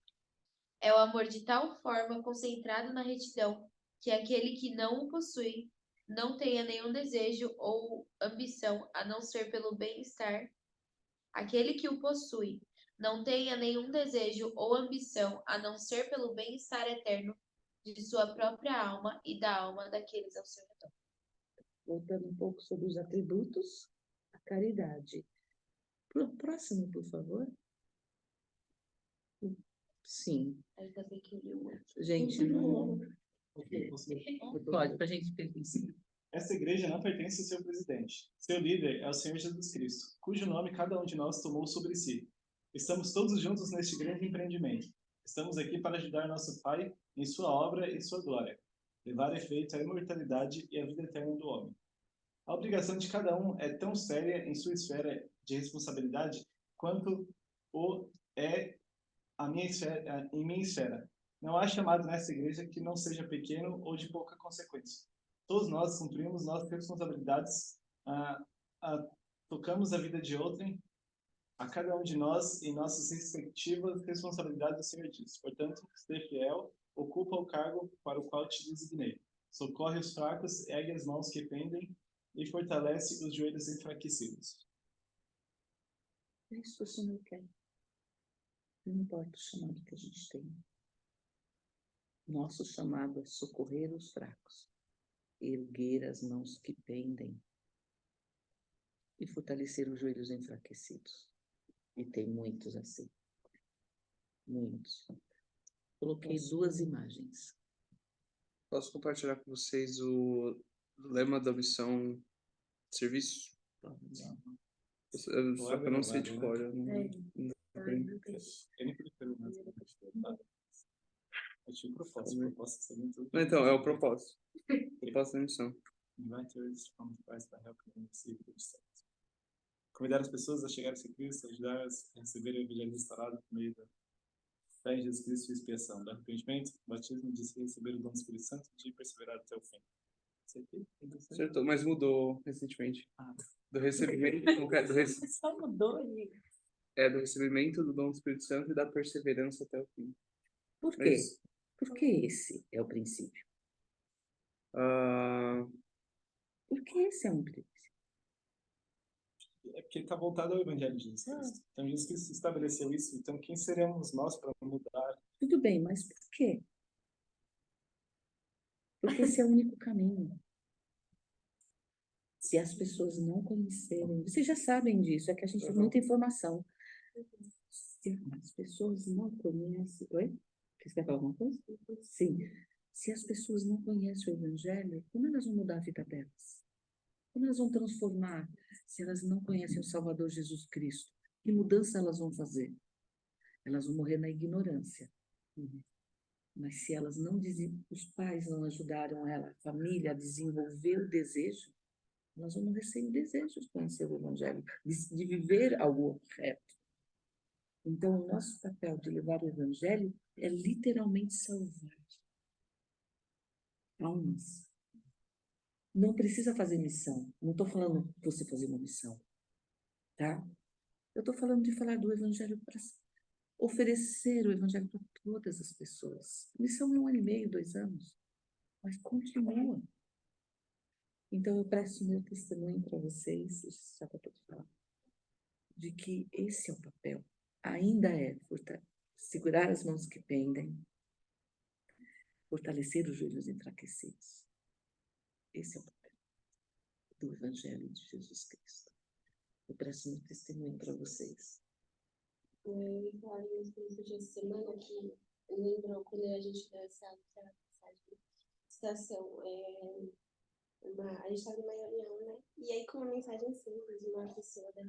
É o amor de tal forma concentrado na retidão, que aquele que não o possui não tenha nenhum desejo ou ambição a não ser pelo bem-estar. Aquele que o possui não tenha nenhum desejo ou ambição a não ser pelo bem-estar eterno de sua própria alma e da alma daqueles ao seu redor. Voltando um pouco sobre os atributos, a caridade. Próximo, por favor. Sim. Ainda bem que eu li o outro. Gente, não... Pode, para a gente pensar. Esta igreja não pertence ao seu presidente. Seu líder é o Senhor Jesus Cristo, cujo nome cada um de nós tomou sobre si. Estamos todos juntos neste grande empreendimento. Estamos aqui para ajudar nosso Pai em sua obra e sua glória, levar a efeito a imortalidade e a vida eterna do homem. A obrigação de cada um é tão séria em sua esfera de responsabilidade quanto é em minha esfera. Não há chamado nessa igreja que não seja pequeno ou de pouca consequência. Todos nós cumprimos nossas responsabilidades, tocamos a vida de outrem, a cada um de nós em nossas respectivas responsabilidades, o Senhor diz. Portanto, seja fiel, ocupa o cargo para o qual te designei. Socorre os fracos, ergue as mãos que pendem e fortalece os joelhos enfraquecidos. É isso que o Senhor quer. Não importa o chamado que a gente tem. Nosso chamado é socorrer os fracos, erguer as mãos que pendem e fortalecer os joelhos enfraquecidos. E tem muitos assim. Muitos. Coloquei 2 imagens. Posso compartilhar com vocês o lema da missão de serviço? Só que eu não sei de cor. Eu tinha proposta também. Então, é o propósito. Propósito da missão. convidar as pessoas a chegar a esse Cristo, ajudá-las a receber o evangelho restaurado por meio da fé em Jesus Cristo e expiação, do arrependimento, batismo, de receber o dom do Espírito Santo e de perseverar até o fim. Acertou, mas mudou recentemente. Do recebimento, Só mudou, amigo. do recebimento do dom do Espírito Santo e da perseverança até o fim. Por É quê? isso. Por que esse é o princípio? Ah, Porque esse é um princípio. É porque ele está voltado ao evangelho de Jesus Cristo. Então, Jesus Cristo estabeleceu isso. Então, quem seremos nós para mudar? Tudo bem, mas por quê? Porque esse é o único caminho. Se as pessoas não conhecerem, vocês já sabem disso, é que a gente tem muita informação. Se as pessoas não conhecem. Oi? Você quer falar alguma coisa? Sim. Se as pessoas não conhecem o Evangelho, como elas vão mudar a vida delas? Como elas vão transformar se elas não conhecem o Salvador Jesus Cristo? Que mudança elas vão fazer? Elas vão morrer na ignorância. Mas se elas não os pais não ajudaram ela, a família, a desenvolver o desejo, elas vão morrer sem desejo de conhecer o Evangelho, de viver algo reto. Então, o nosso papel de levar o Evangelho é literalmente salvar almas. Não precisa fazer missão. Não estou falando você fazer uma missão, tá? Eu estou falando de falar do Evangelho para oferecer o Evangelho para todas as pessoas. Missão é 1 ano e meio, 2 anos, mas continua. Então, eu presto meu testemunho para vocês, já que eu estou falando, de que esse é o papel. Ainda é segurar as mãos que pendem, fortalecer os joelhos enfraquecidos. Esse é o papel do Evangelho de Jesus Cristo. Eu presto meu testemunho para vocês. Eu ia falar no Espírito de semana que eu lembro quando a gente deu essa citação. A gente estava numa reunião, né? E aí, com uma mensagem simples, uma pessoa da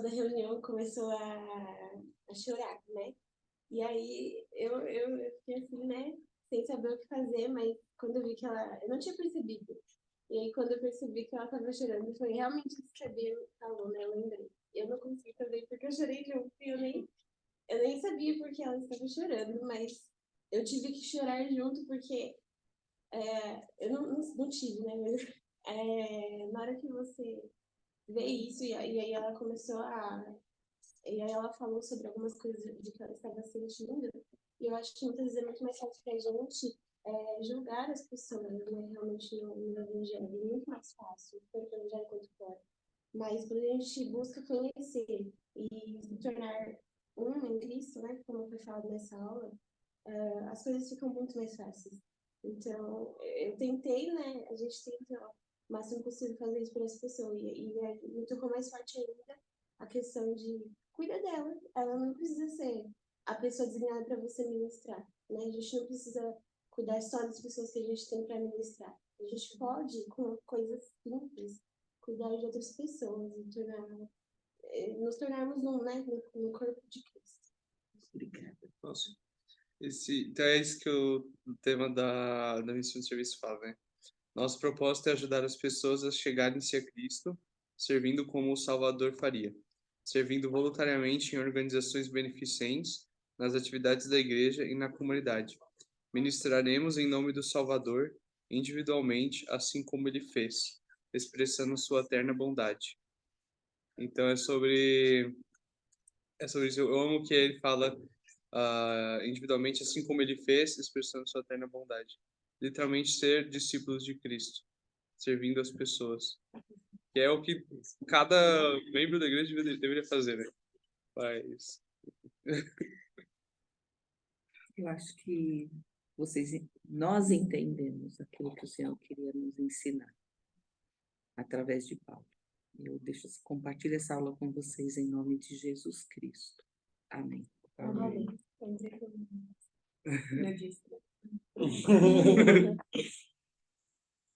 reunião começou a chorar, né? E aí eu fiquei assim, né? Sem saber o que fazer, mas quando eu vi que eu não tinha percebido. E aí, quando eu percebi que ela estava chorando, foi realmente isso que a Bia falou, né? Eu lembrei. Eu não consegui fazer porque eu chorei junto e eu nem sabia porque ela estava chorando, mas eu tive que chorar junto porque eu não tive, né? Mas, na hora que você vê isso, e aí ela começou e aí ela falou sobre algumas coisas de que ela estava sentindo, e eu acho que muitas vezes é muito mais fácil para a gente julgar as pessoas, né? Realmente no Evangelho, é muito mais fácil, tanto no Evangelho quanto fora. Mas quando a gente busca conhecer e se tornar em Cristo, né? Como foi falado nessa aula, as coisas ficam muito mais fáceis. Então, eu tentei, né? A gente tenta o máximo possível fazer isso para essa pessoa. E me tocou mais forte ainda a questão de cuida dela. Ela não precisa ser a pessoa designada para você ministrar, né? A gente não precisa cuidar só das pessoas que a gente tem para ministrar. A gente pode, com coisas simples, cuidar de outras pessoas e nos tornarmos no corpo de Cristo. Obrigada. Posso? Então é isso que o tema da missão de serviço fala, né? Nosso propósito é ajudar as pessoas a chegarem-se a Cristo, servindo como o Salvador faria, servindo voluntariamente em organizações beneficentes, nas atividades da igreja e na comunidade. Ministraremos em nome do Salvador, individualmente, assim como ele fez, expressando sua eterna bondade. Então é sobre isso. Eu amo que ele fala individualmente, assim como ele fez, expressando sua eterna bondade. Literalmente ser discípulos de Cristo, servindo as pessoas. Que é o que cada membro da igreja deveria fazer, né? Mas... Eu acho que nós entendemos aquilo que o Senhor queria nos ensinar através de Paulo. Eu compartilho essa aula com vocês em nome de Jesus Cristo. Amém. Amém. Eu disse.